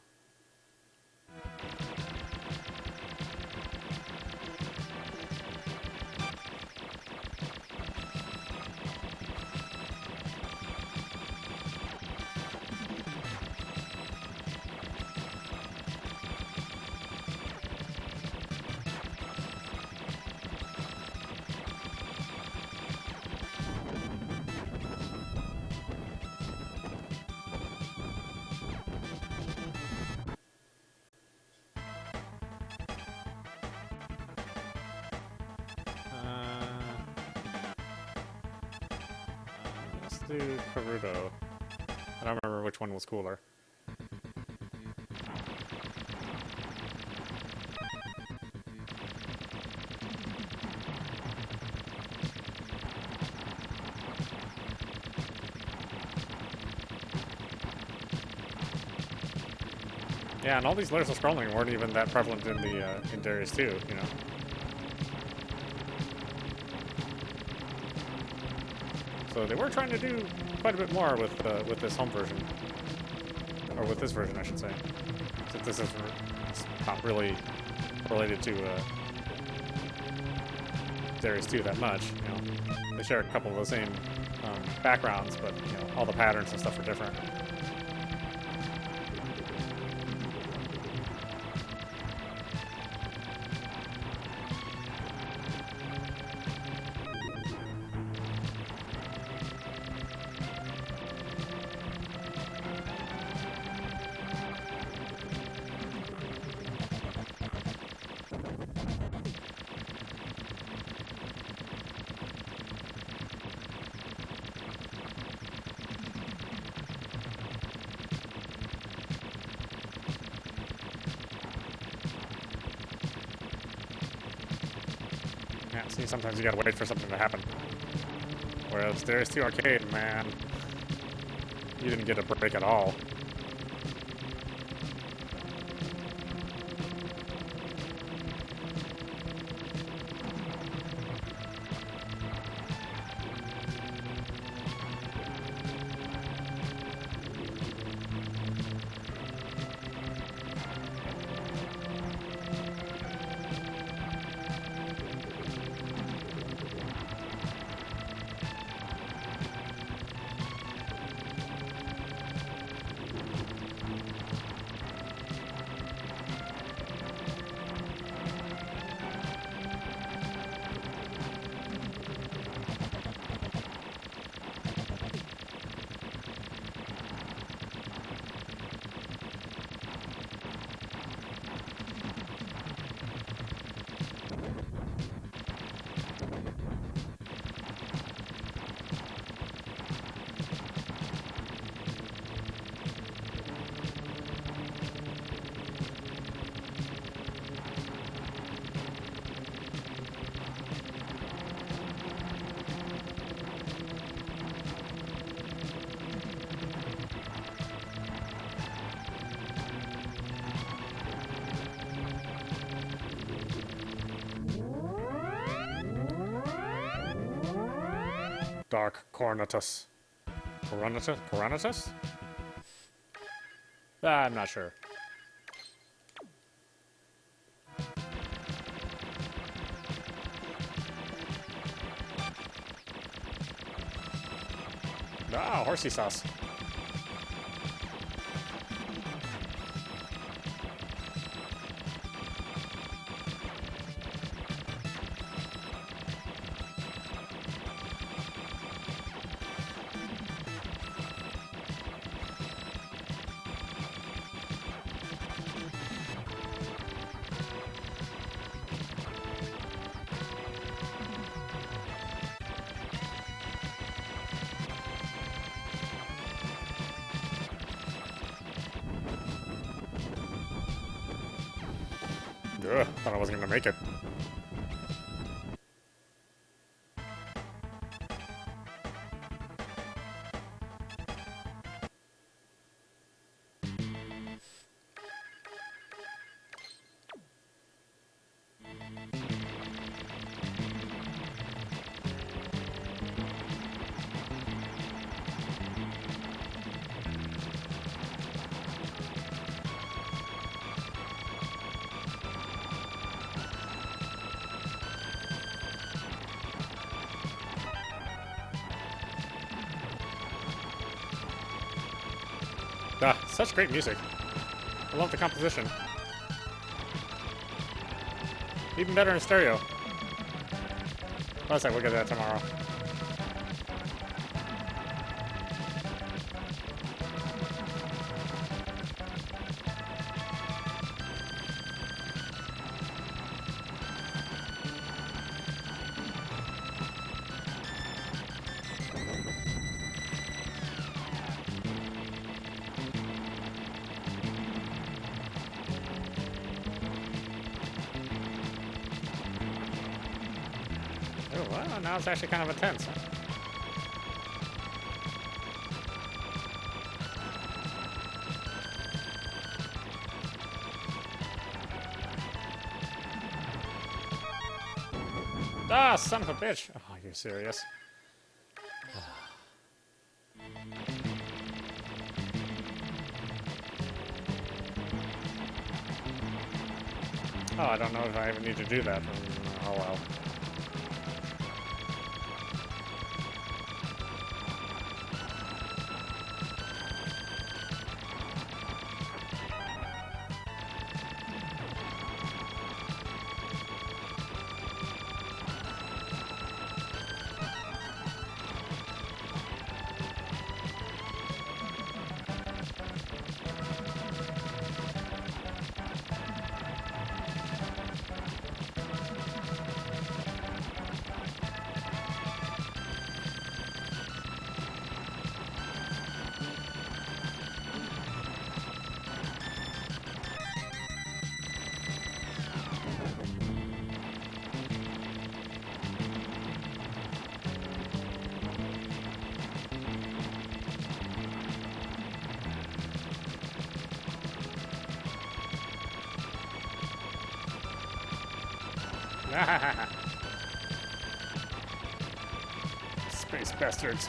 Let's do Karuto. I don't remember which one was cooler. Yeah, and all these layers of scrolling weren't even that prevalent in the in Darius II, you know. So they were trying to do quite a bit more with this home version, or with this version, I should say. Since this is not really related to Darius II that much, you know. They share a couple of the same backgrounds, but you know, all the patterns and stuff are different. Yeah, see, sometimes you gotta wait for something to happen. Whereas Darius II Arcade, man, you didn't get a break at all. Dark Cornutus. Cornutus? I'm not sure. Ah, horsey sauce. Ugh, thought I wasn't gonna make it. Ah, such great music. I love the composition. Even better in stereo. Let's look at that tomorrow. Oh, well, now it's actually kind of intense. Ah, son of a bitch. Oh, are you serious? Oh, I don't know if I even need to do that. Oh, well. Space bastards.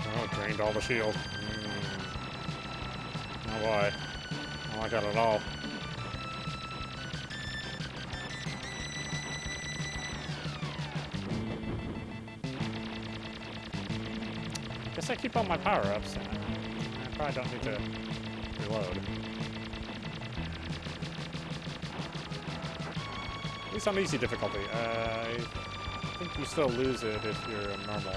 Oh, drained all the shield. Oh boy. I don't like that at all. Guess I keep all my power-ups. I probably don't need to reload. At least on easy difficulty. I think you still lose it if you're normal.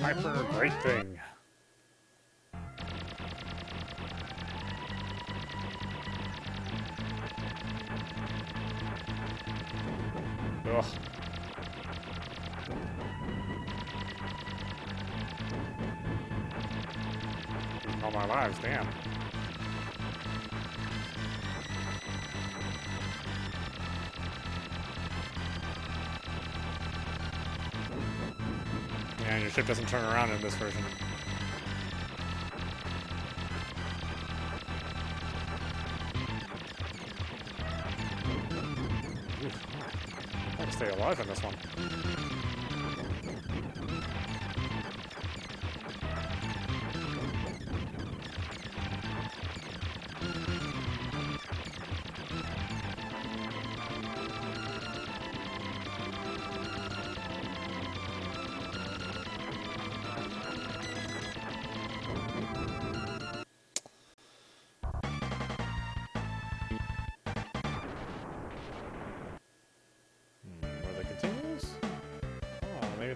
Hyper great thing. Ugh. All my lives, damn. Yeah, your ship doesn't turn around in this version. I can stay alive in this one.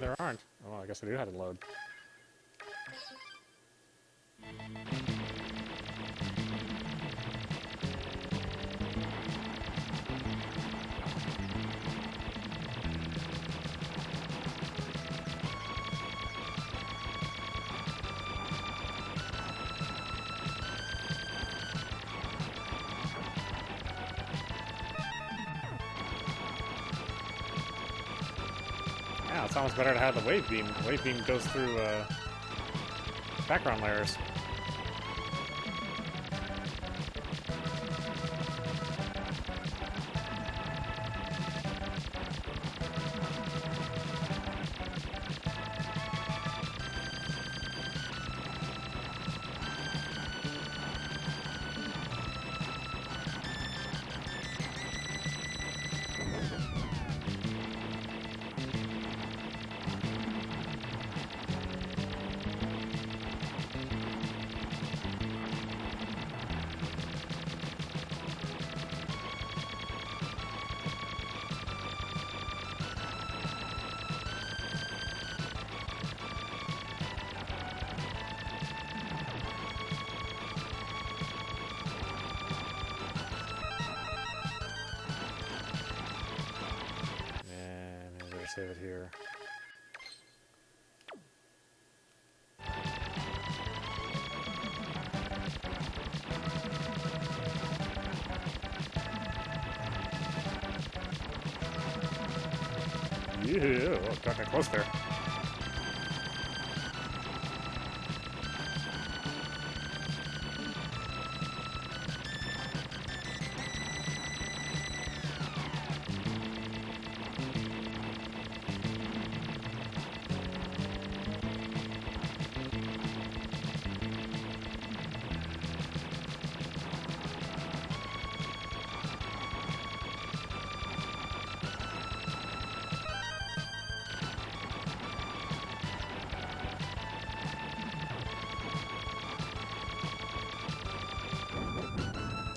There aren't. Oh, I guess I do have to load. Yeah, it's almost better to have the wave beam. The wave beam goes through background layers. Save it here. Yeah, oh, got that close there.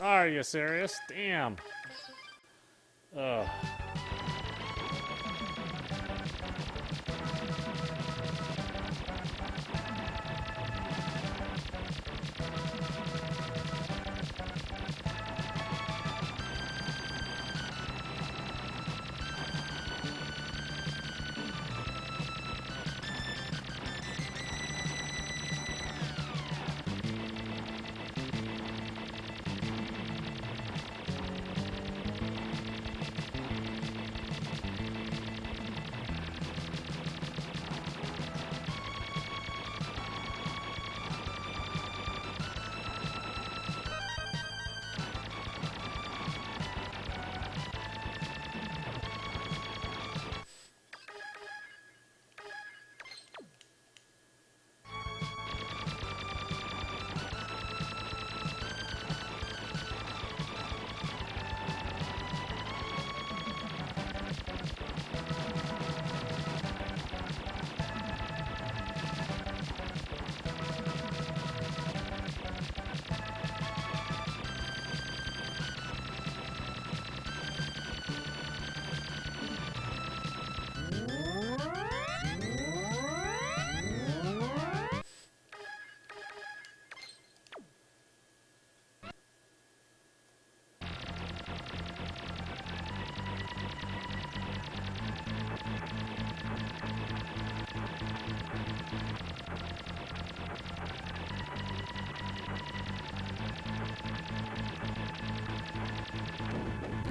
Are you serious? Damn. Ugh.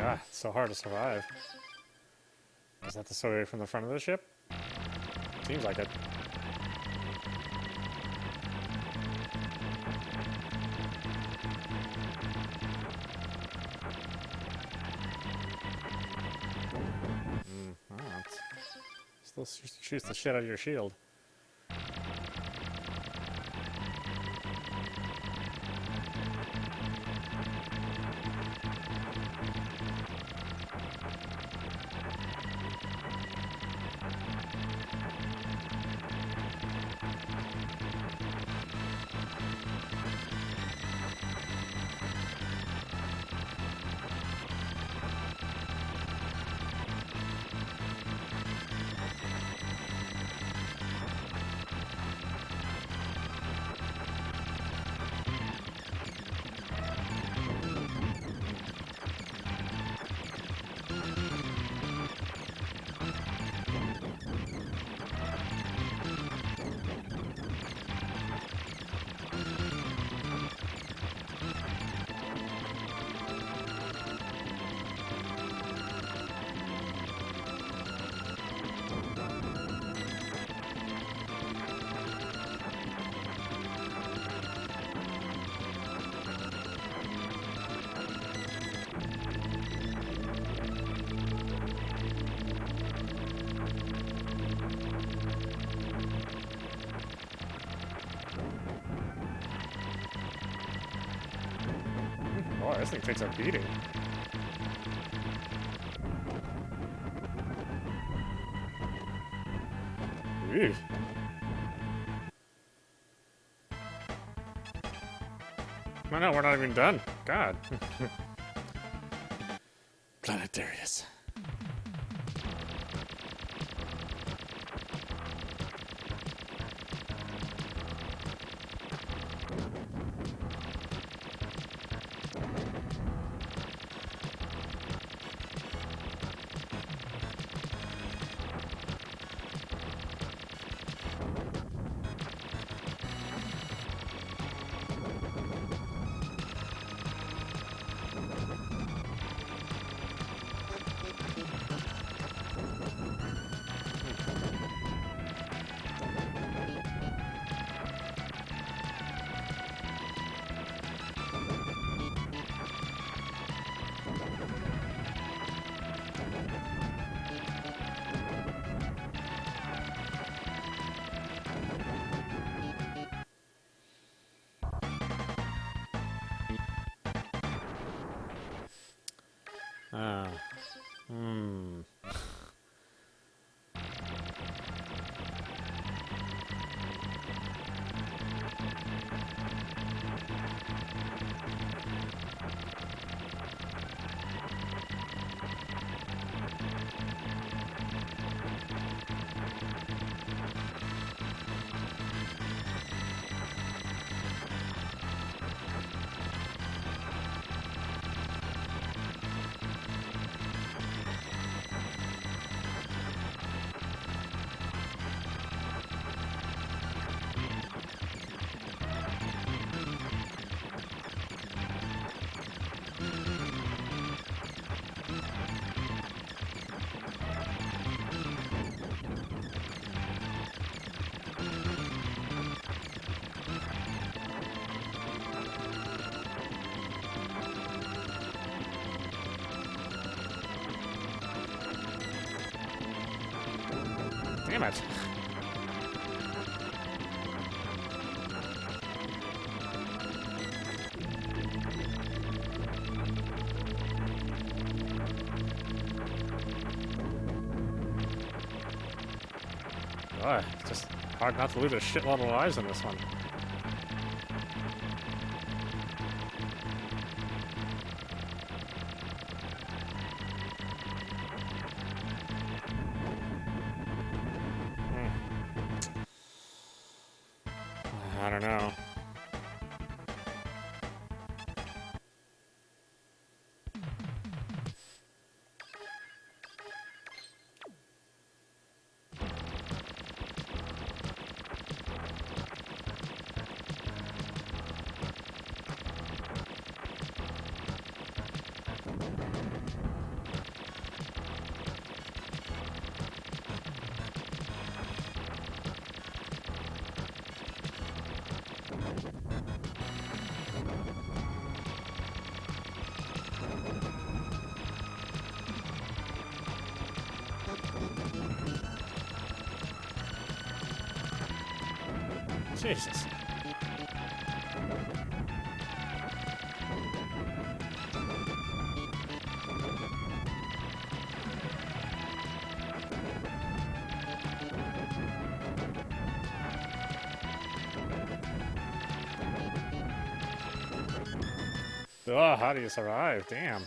God, it's so hard to survive. Is that the story from the front of the ship? Seems like it. Oh, still shoots the shit out of your shield. this thing takes a beating. Ew. No, we're not even done. God. Planet Darius. Damn it. God, it's just hard not to lose a shitload of lives in this one. I don't know. Jesus. Oh, how do you survive? Damn.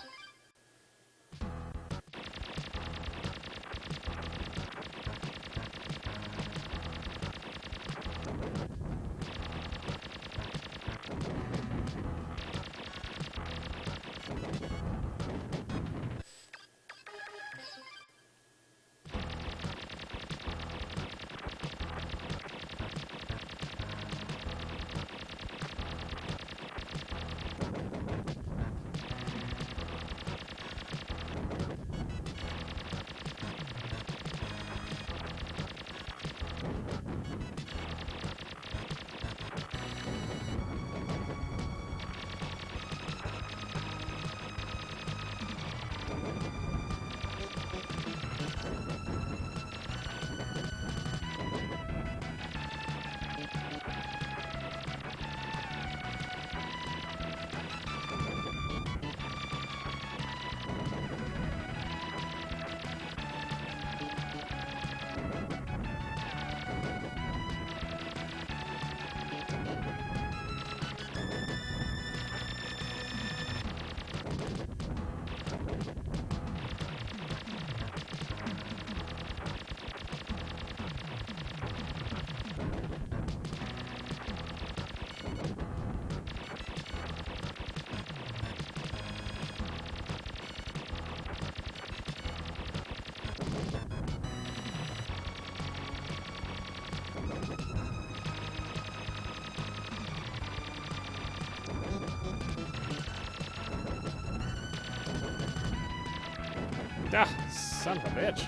Ah, son of a bitch.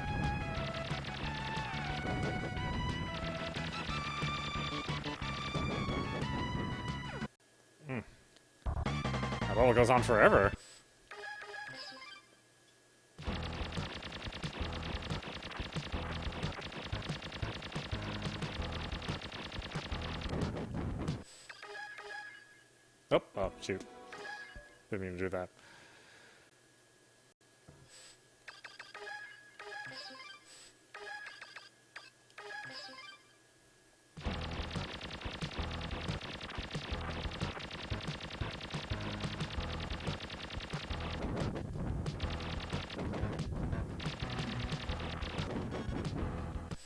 That roll goes on forever. Oh, shoot. Didn't mean to do that.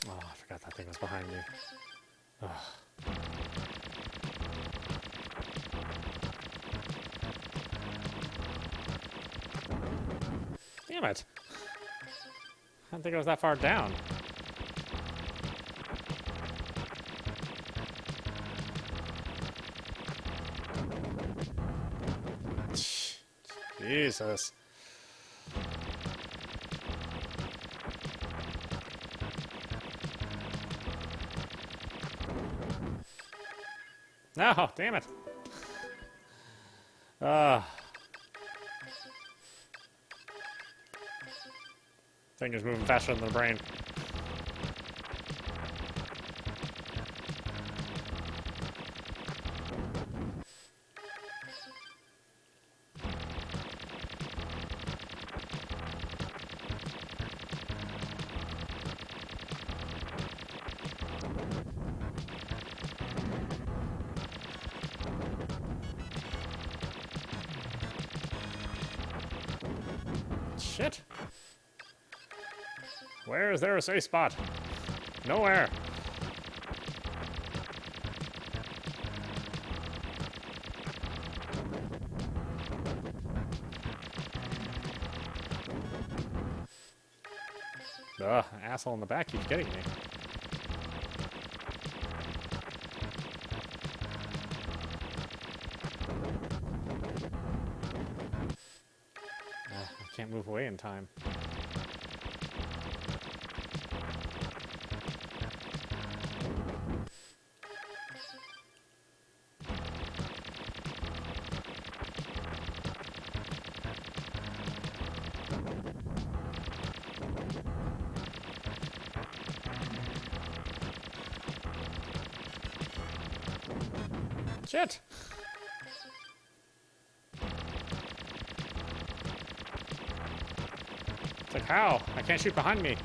Oh, I forgot that thing was behind me. Ugh. Damn it. I didn't think it was that far down. Jesus. No, damn it. Thing is moving faster than the brain. Shit. Where is there a safe spot? Nowhere. Ugh, asshole in the back keeps getting me. I can't move away in time. Shit! It's like, how? I can't shoot behind me.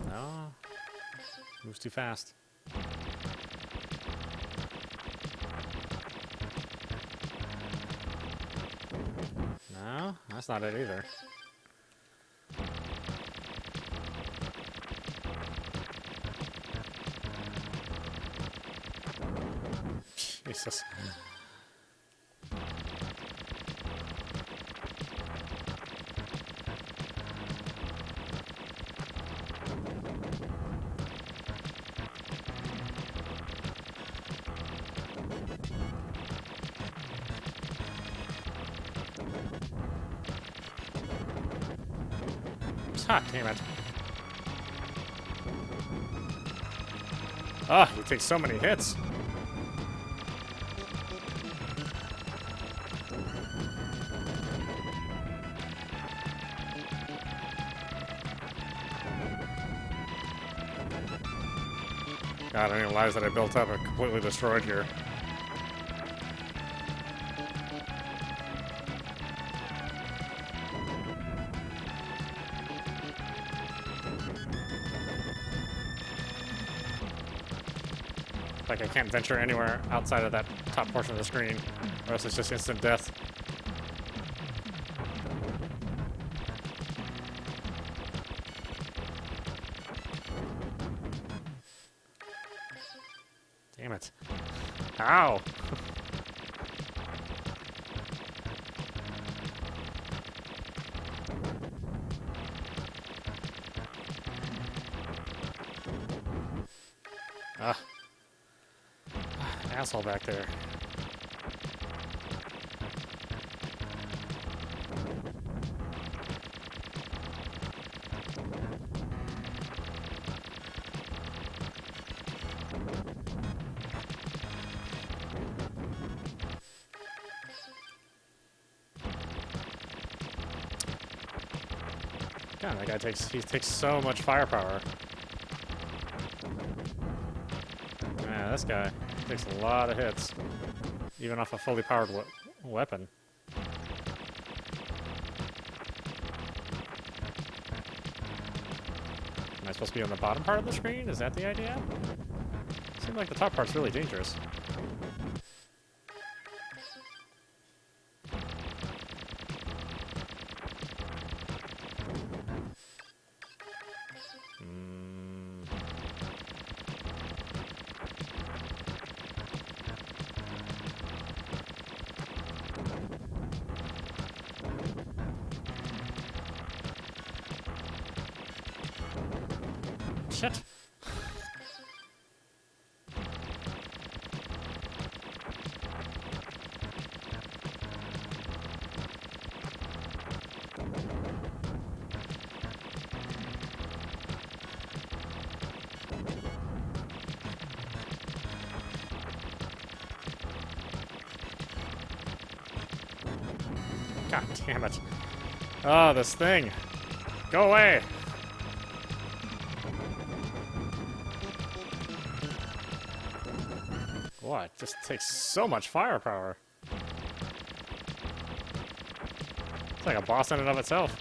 No. Moves too fast. No, that's not it either. Jesus. Ah, damn it. Ah, you take so many hits. God, I didn't realize that I built up and completely destroyed here. Like I can't venture anywhere outside of that top portion of the screen, or else it's just instant death. Damn it. Ow! Ah. Asshole back there. God, that guy takes so much firepower. Man, this guy takes a lot of hits, even off a fully powered weapon. Am I supposed to be on the bottom part of the screen? Is that the idea? Seems like the top part's really dangerous. Shit. God damn it. Oh, this thing. Go away. Boy, it just takes so much firepower. It's like a boss in and of itself.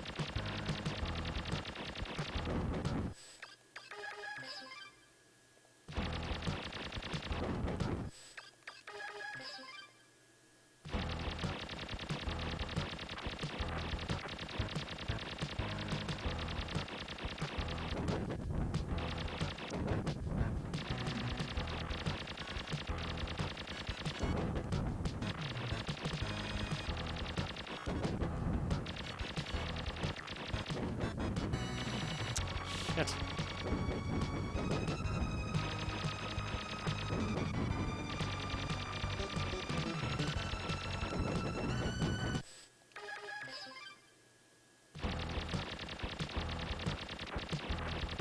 Shit.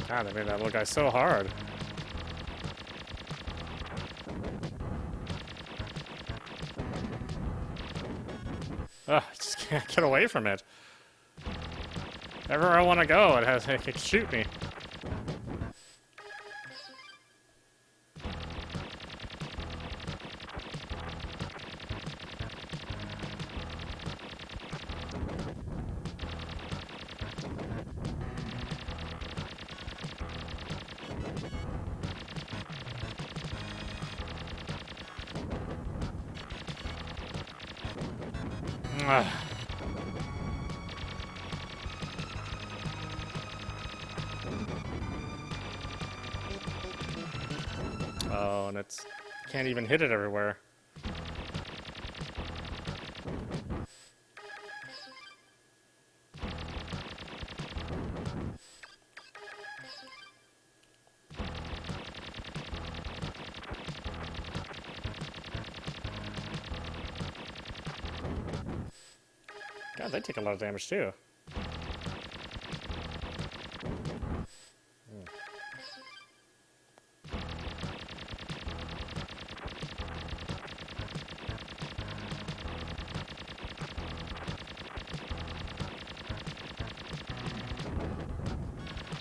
God, they made that little guy so hard. Ugh, I just can't get away from it. Everywhere I want to go, it can shoot me. Ugh. Oh, and it's can't even hit it everywhere. God, they take a lot of damage too.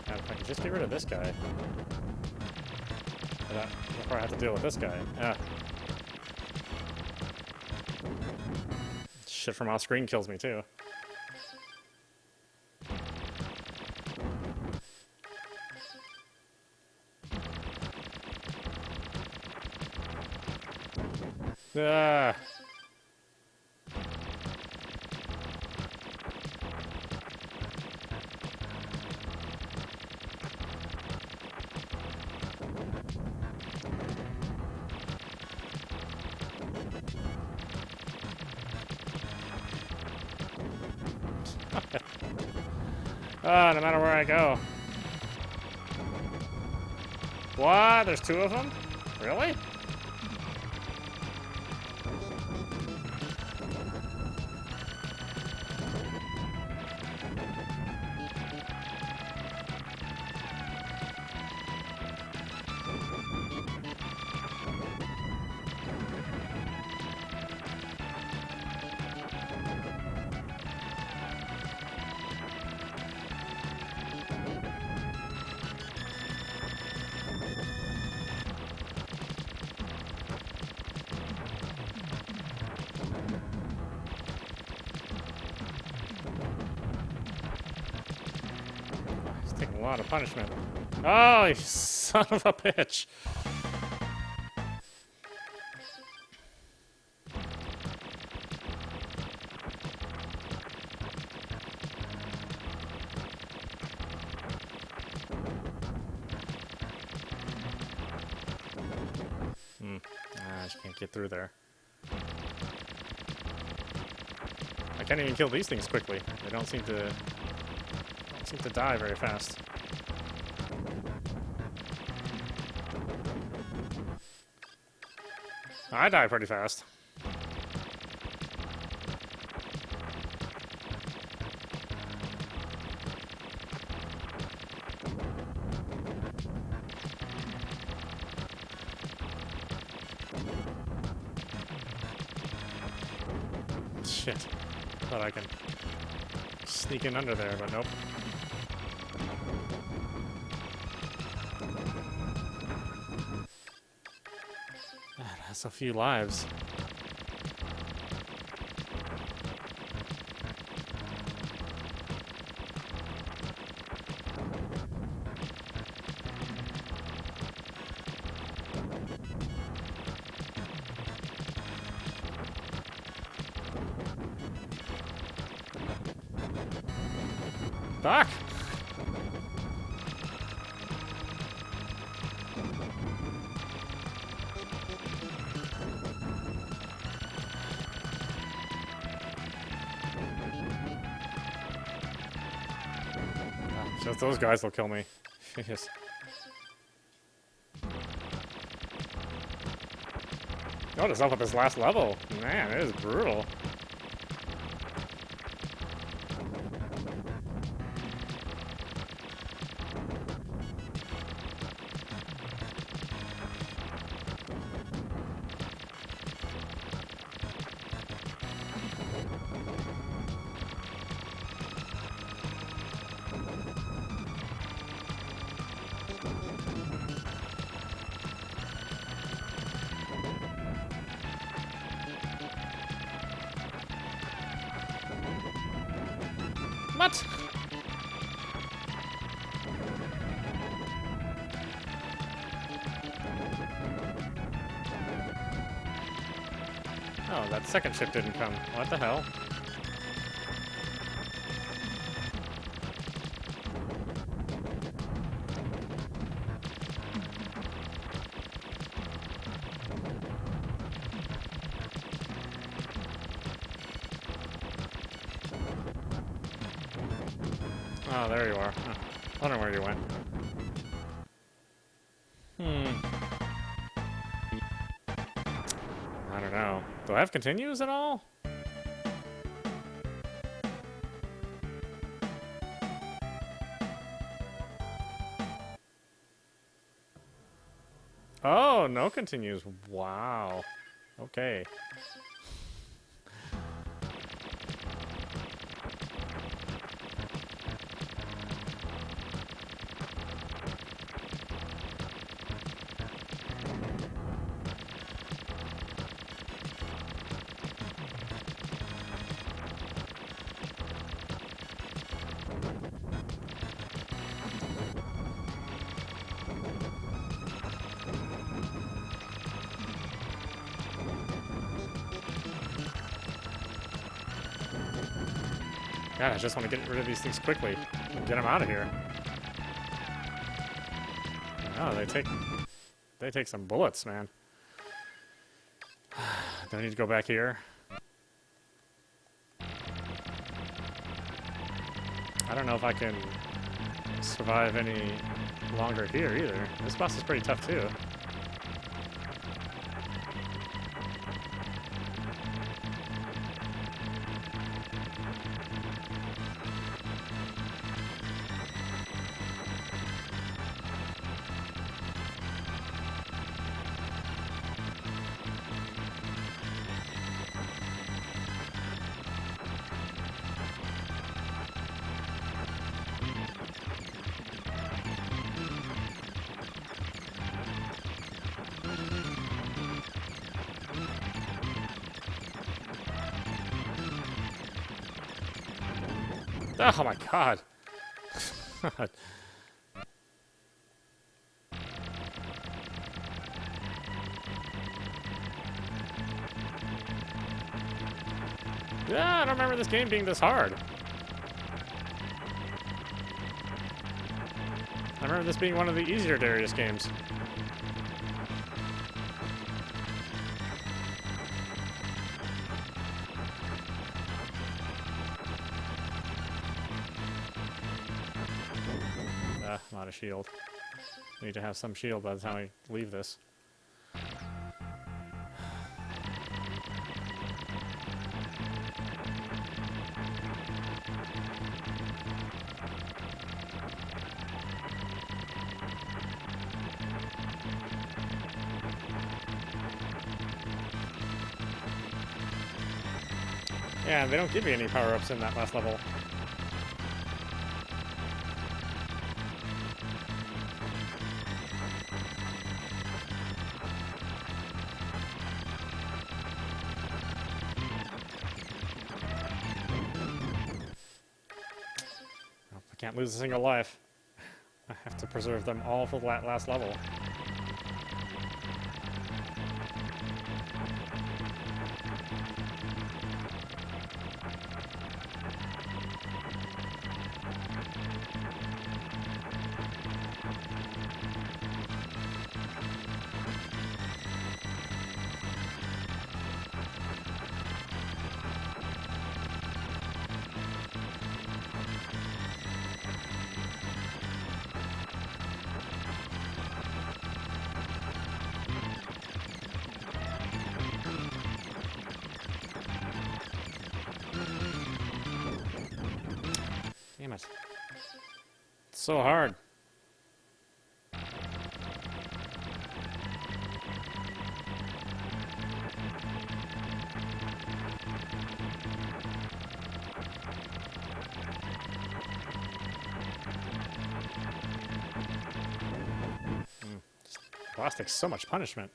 God, if I could just get rid of this guy. Before I have to deal with this guy. Ah. Shit from off screen kills me too. Ah. No matter where I go. What? There's two of them? Really? Taking a lot of punishment. Oh, you son of a bitch. I just can't get through there. I can't even kill these things quickly. They don't seem to die very fast. I die pretty fast. Shit. Thought I can sneak in under there, but nope. Man, that's a few lives. Back! Just those guys will kill me. Yes. Notice up at this last level. Man, it is brutal. What? Oh, that second ship didn't come. What the hell? Oh, there you are. Huh. I don't know where you went. I don't know. Do I have continues at all? Oh, no continues. Wow. Okay. God, I just want to get rid of these things quickly and get them out of here. Oh, they take some bullets, man. Do I need to go back here? I don't know if I can survive any longer here either. This boss is pretty tough too. Oh my god. Yeah, I don't remember this game being this hard. I remember this being one of the easier Darius games. Not a shield. I need to have some shield by the time I leave this. Yeah, they don't give you any power-ups in that last level. Can't lose a single life. I have to preserve them all for that last level. Damn it. It's so hard. Boss takes so much punishment.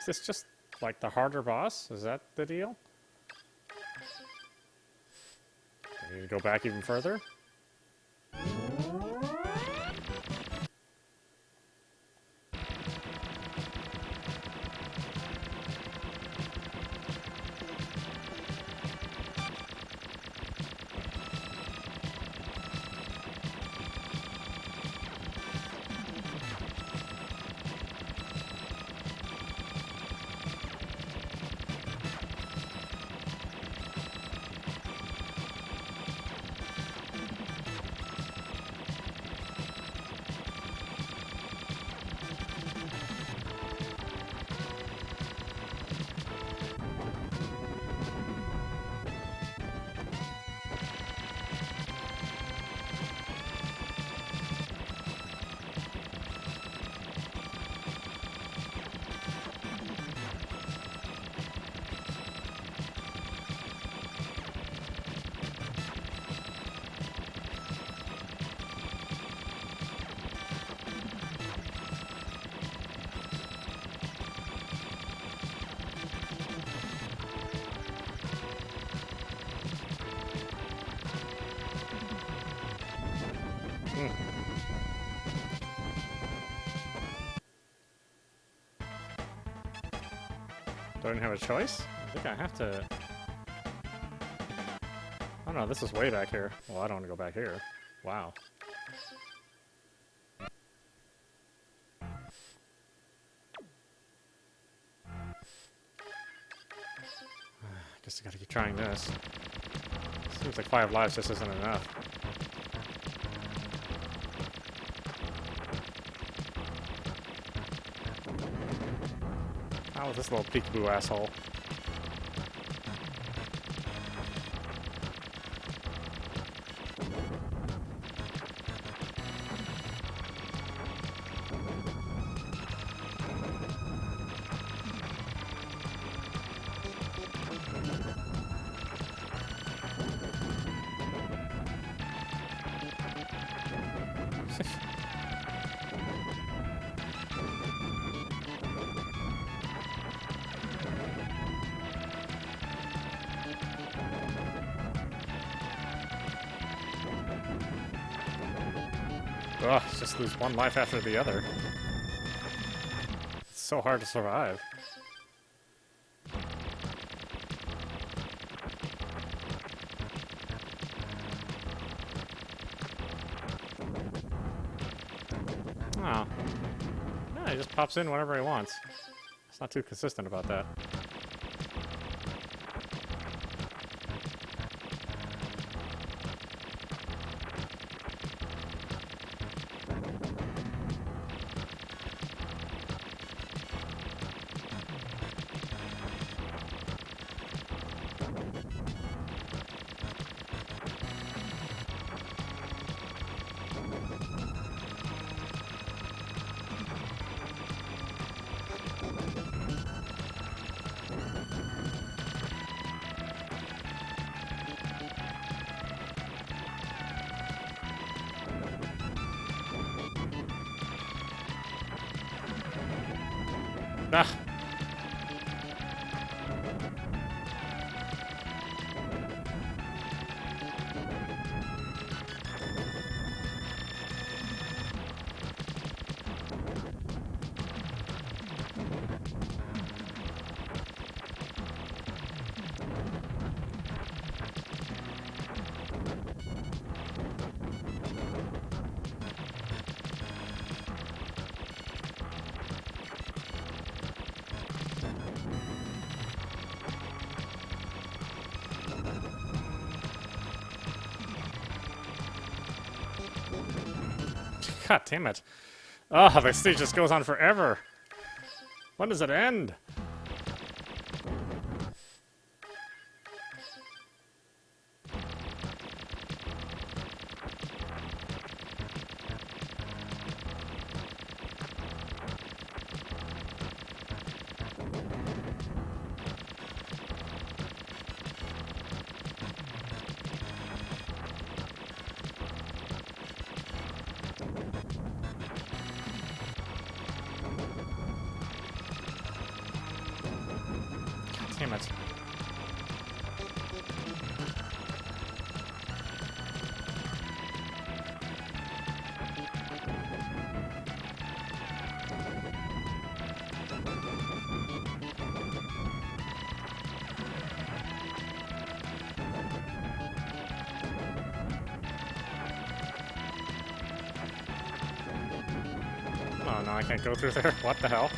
Is this just like the harder boss? Is that the deal? Do I need to go back even further? Don't have a choice? I think I have to... Oh no, this is way back here. Well, I don't want to go back here. Wow. Guess I gotta keep trying this. Seems like 5 lives just isn't enough. Oh, this little peekaboo asshole. Ugh, just lose one life after the other. It's so hard to survive. Oh. Yeah, he just pops in whenever he wants. It's not too consistent about that. Ah. God damn it. Oh, this stage just goes on forever. When does it end? Damn it. Oh no, I can't go through there. What the hell?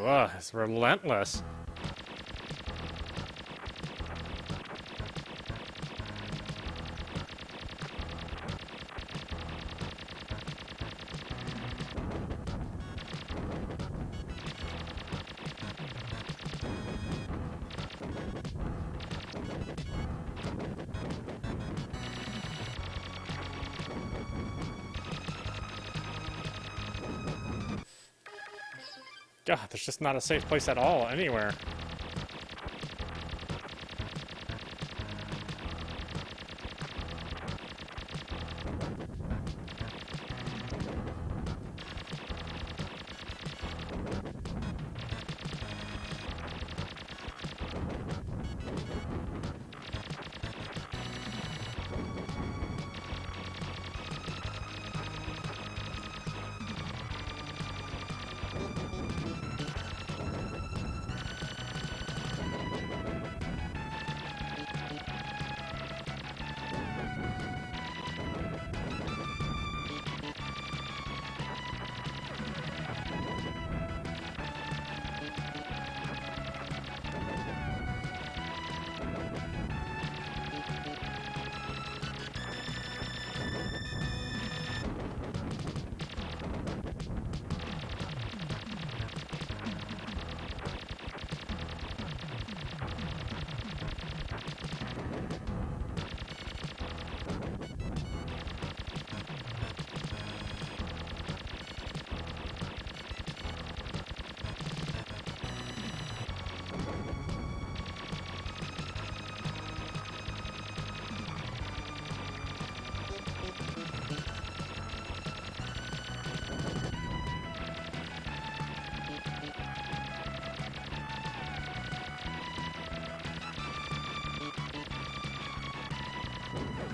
Ugh, it's relentless. God, there's just not a safe place at all, anywhere.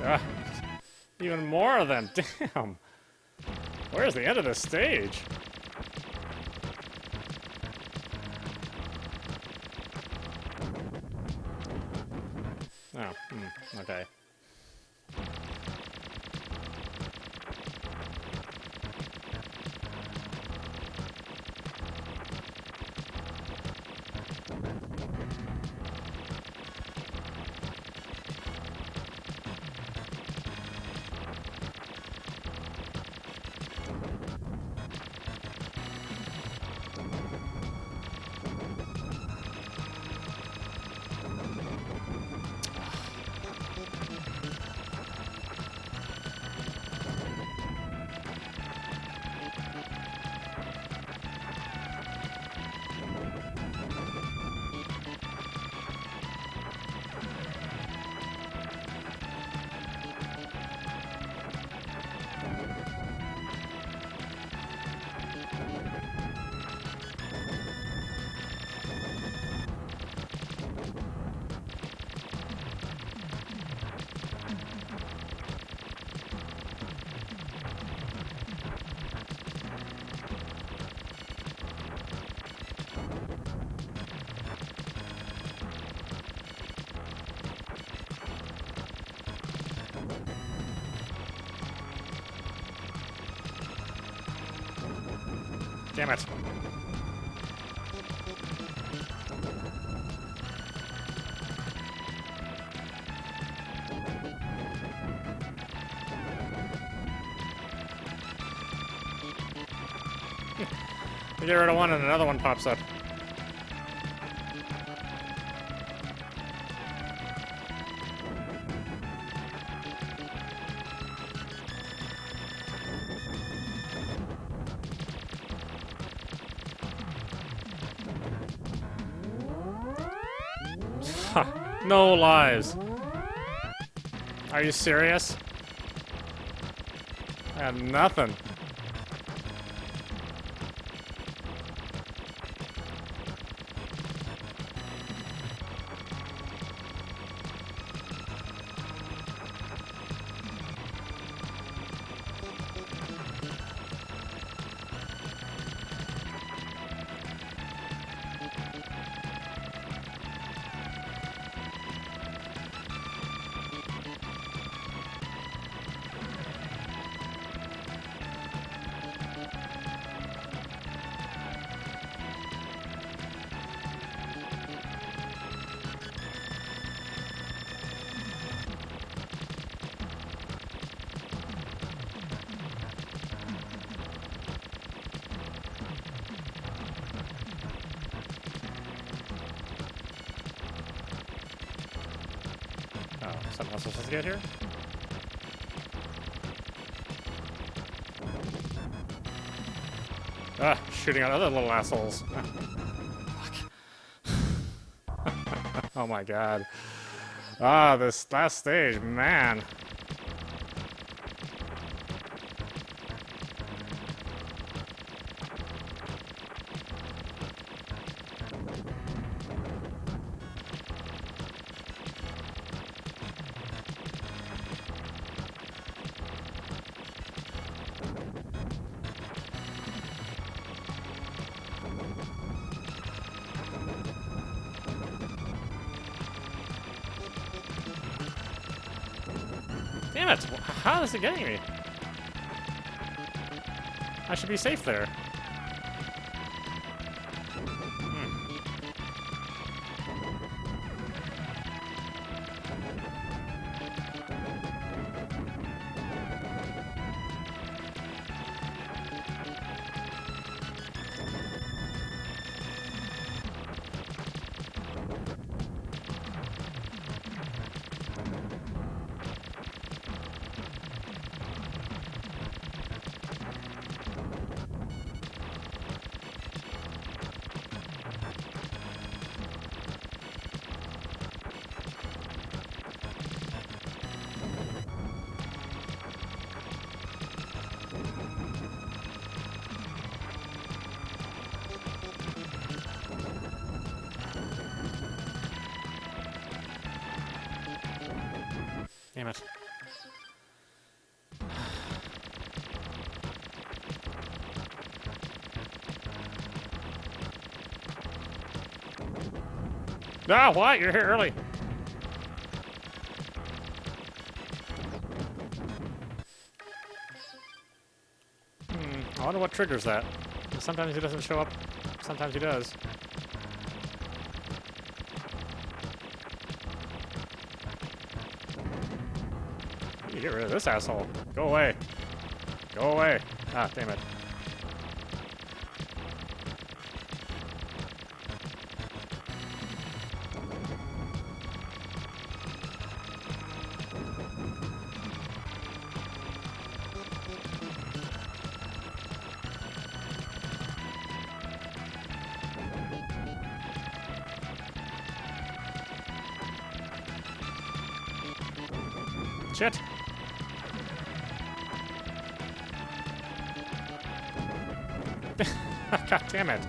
Ugh. Even more of them. Damn. Where's the end of this stage? Oh, okay. Damn it. We get rid of one and another one pops up. No lives. Are you serious? I had nothing. Something else I'm supposed to get here? Ah, shooting at other little assholes. Oh my god. Ah, this last stage, man. Damn it! How is it getting me? I should be safe there. Damn it. Ah, what? You're here early. I wonder what triggers that. Sometimes he doesn't show up, sometimes he does. You get rid of this asshole. Go away. Go away. Ah, damn it. Shit. God damn it.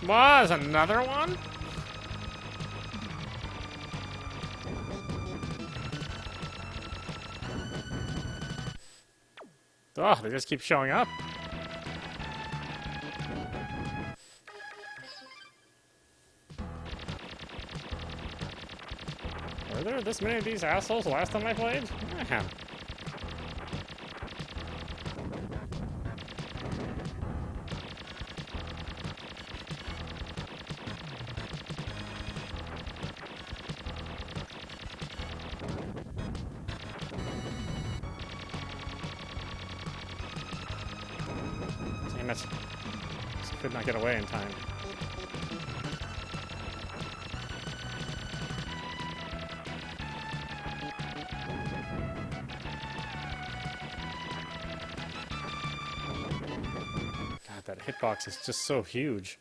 Was another one? Oh, they just keep showing up. Were there this many of these assholes last time I played? Yeah. Damn it. Just could not get away in time. God, that hitbox is just so huge.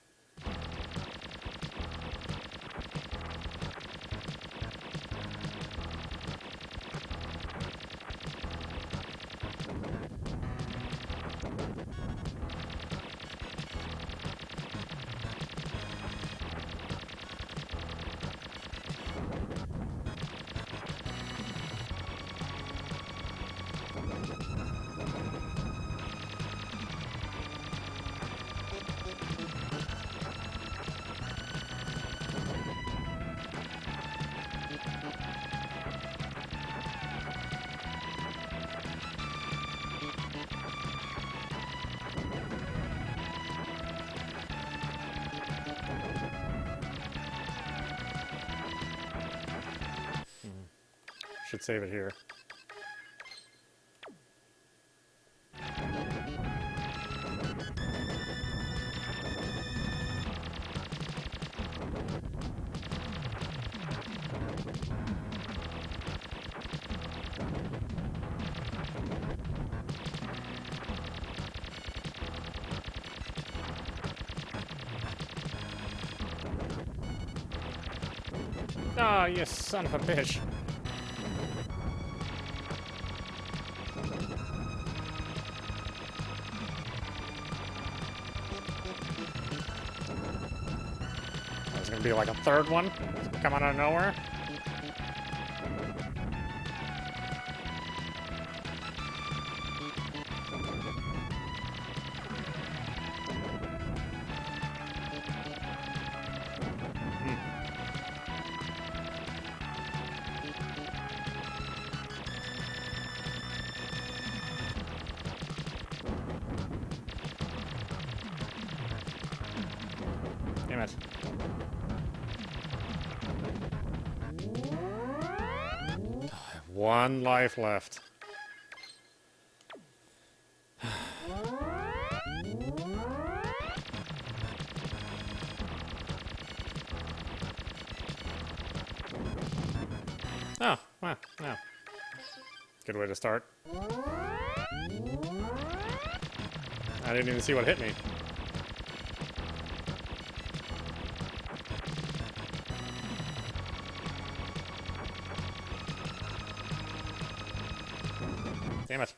Should save it here. Ah, you son of a bitch. There's gonna be like a third one coming out of nowhere. Damn it. One life left. Oh, well, no. Good way to start. I didn't even see what hit me. Damn it.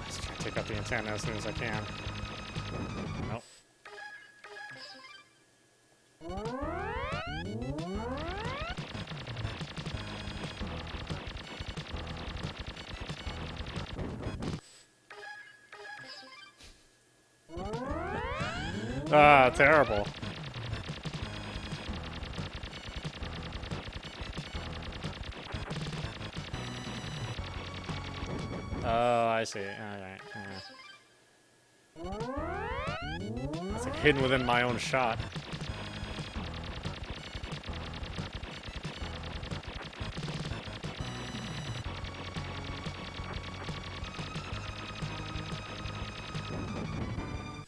Let's try to take out the antenna as soon as I can. Nope. Ah, terrible. Oh, I see. Alright. It's like hidden within my own shot.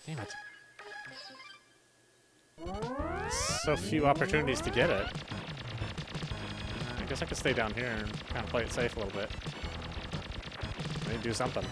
Damn it. So few opportunities to get it. I guess I could stay down here and kind of play it safe a little bit. Maybe do something.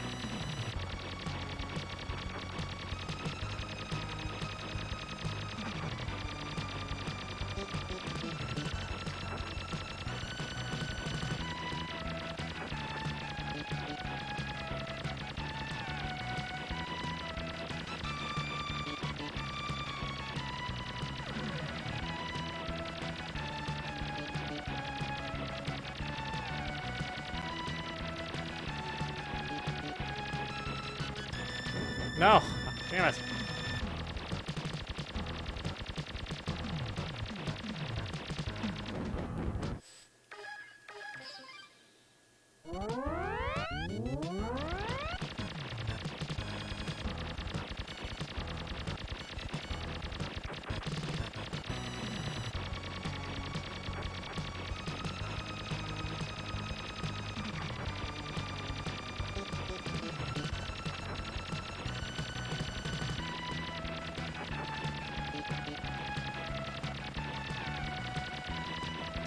No! Damn it.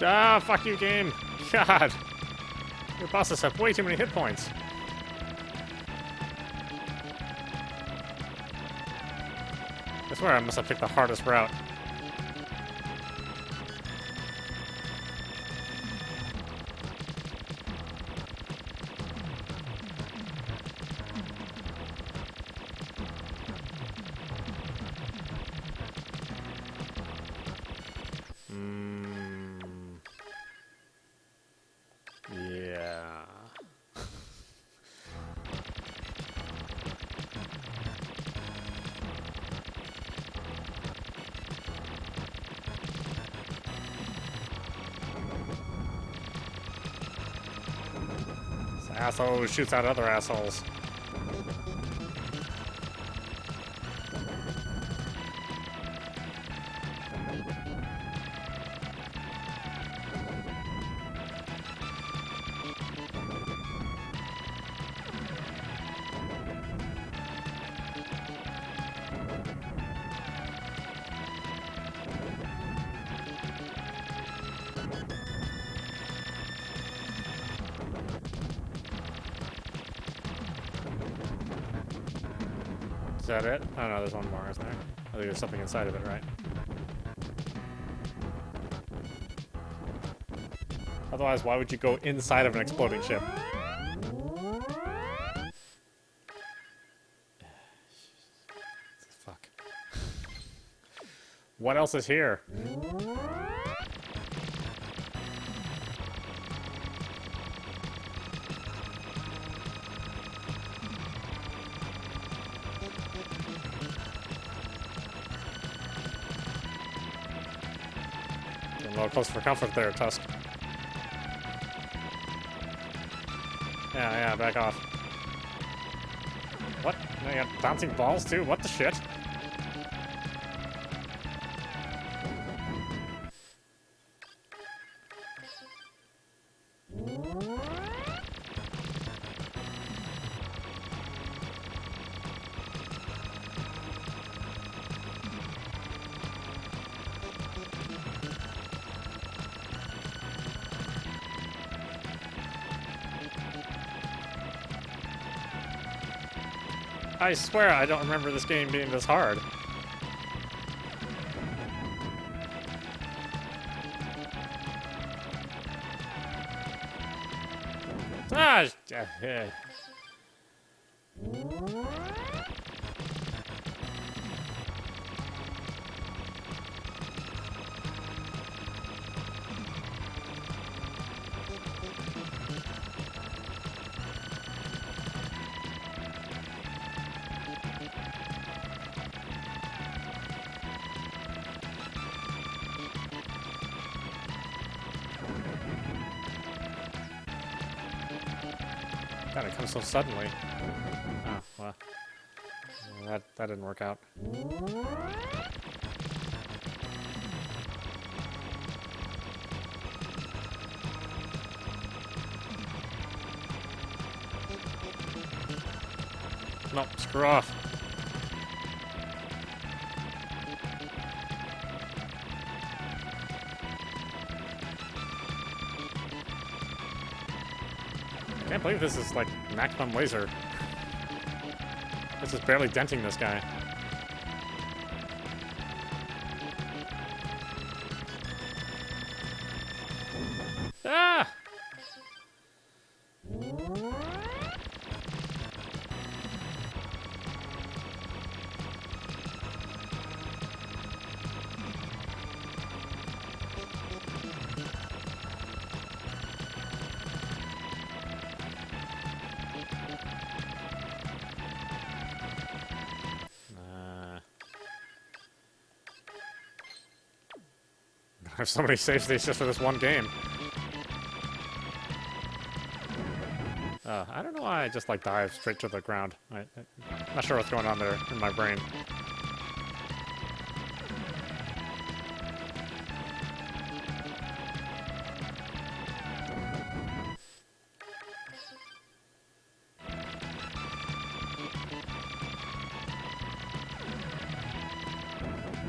Ah, fuck you, game. God. Your bosses have way too many hit points. I swear I must have picked the hardest route. Yeah. This asshole who shoots out other assholes. Is that it? Oh no, there's one more, isn't there? I think there's something inside of it, right? Otherwise, why would you go inside of an exploding ship? Fuck. What else is here? A little close for comfort there, Tusk. Yeah, back off. What? They got bouncing balls too? What the shit? I swear I don't remember this game being this hard. Ah! God, it comes so suddenly. Oh, well. That didn't work out. No, screw off. I can't believe this is like maximum laser. This is barely denting this guy. Ah! I have so many save states just for this one game. I don't know why I just like dive straight to the ground. I'm not sure what's going on there in my brain.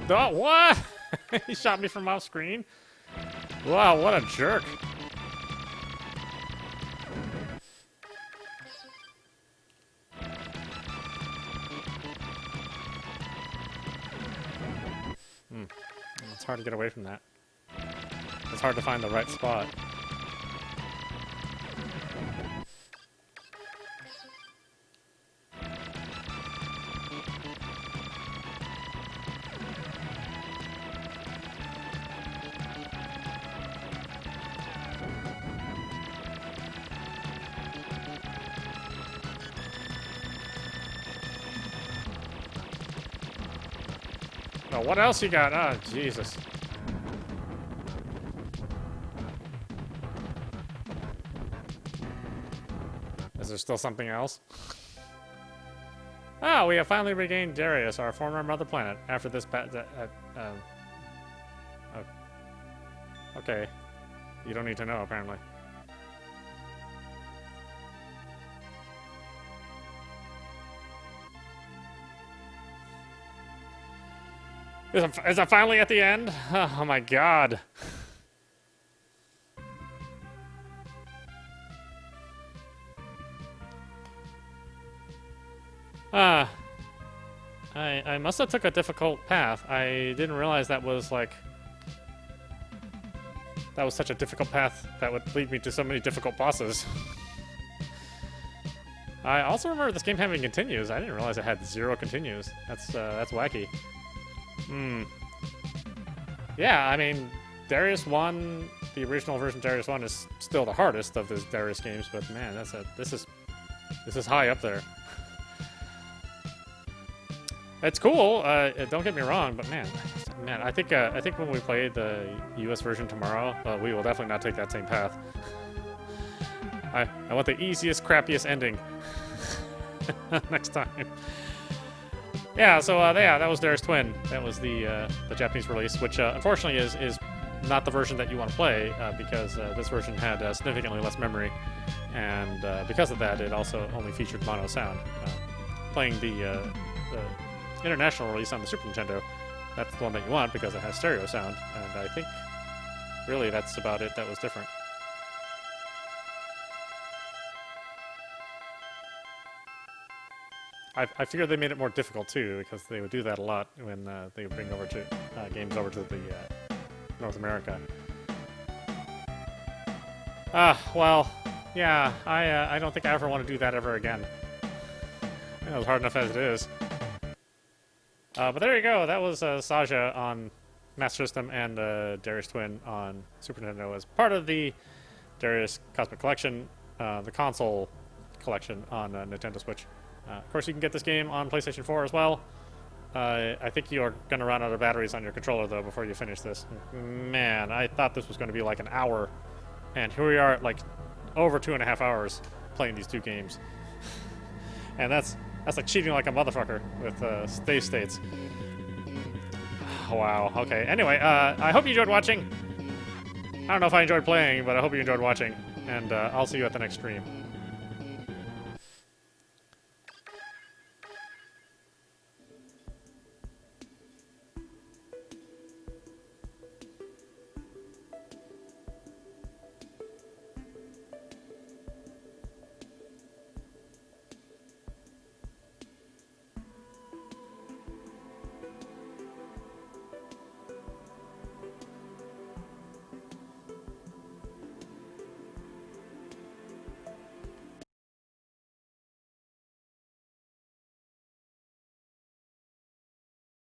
Oh, what? He shot me from off screen? Wow, what a jerk. It's hard to get away from that. It's hard to find the right spot. Oh, what else you got? Oh, Jesus. Is there still something else? Ah, we have finally regained Darius, our former mother planet, after this okay. You don't need to know, apparently. Is it finally at the end? Oh my god. I must have took a difficult path. I didn't realize that was like... That was such a difficult path that would lead me to so many difficult bosses. I also remember this game having continues. I didn't realize it had 0 continues. That's wacky. Yeah, I mean, Darius 1, the original version of Darius 1 is still the hardest of the Darius games, but man, this is high up there. It's cool. Don't get me wrong, but man, I think when we play the US version tomorrow, we will definitely not take that same path. I want the easiest, crappiest ending next time. Yeah, so yeah, that was Darius Twin. That was the Japanese release, which unfortunately is not the version that you want to play because this version had significantly less memory, and because of that, it also only featured mono sound. Playing the international release on the Super Nintendo, that's the one that you want because it has stereo sound, and I think really that's about it that was different. I figured they made it more difficult too, because they would do that a lot when they would bring over to games over to the North America. Well, yeah, I don't think I ever want to do that ever again. It was hard enough as it is. But there you go. That was SAGAIA on Master System and Darius Twin on Super Nintendo as part of the Darius Cozmic Collection, the console collection on Nintendo Switch. Of course, you can get this game on PlayStation 4 as well. I think you're going to run out of batteries on your controller, though, before you finish this. Man, I thought this was going to be like an hour. And here we are at like over 2.5 hours playing these two games. And that's like cheating like a motherfucker with save states. Wow, okay. Anyway, I hope you enjoyed watching. I don't know if I enjoyed playing, but I hope you enjoyed watching. And I'll see you at the next stream.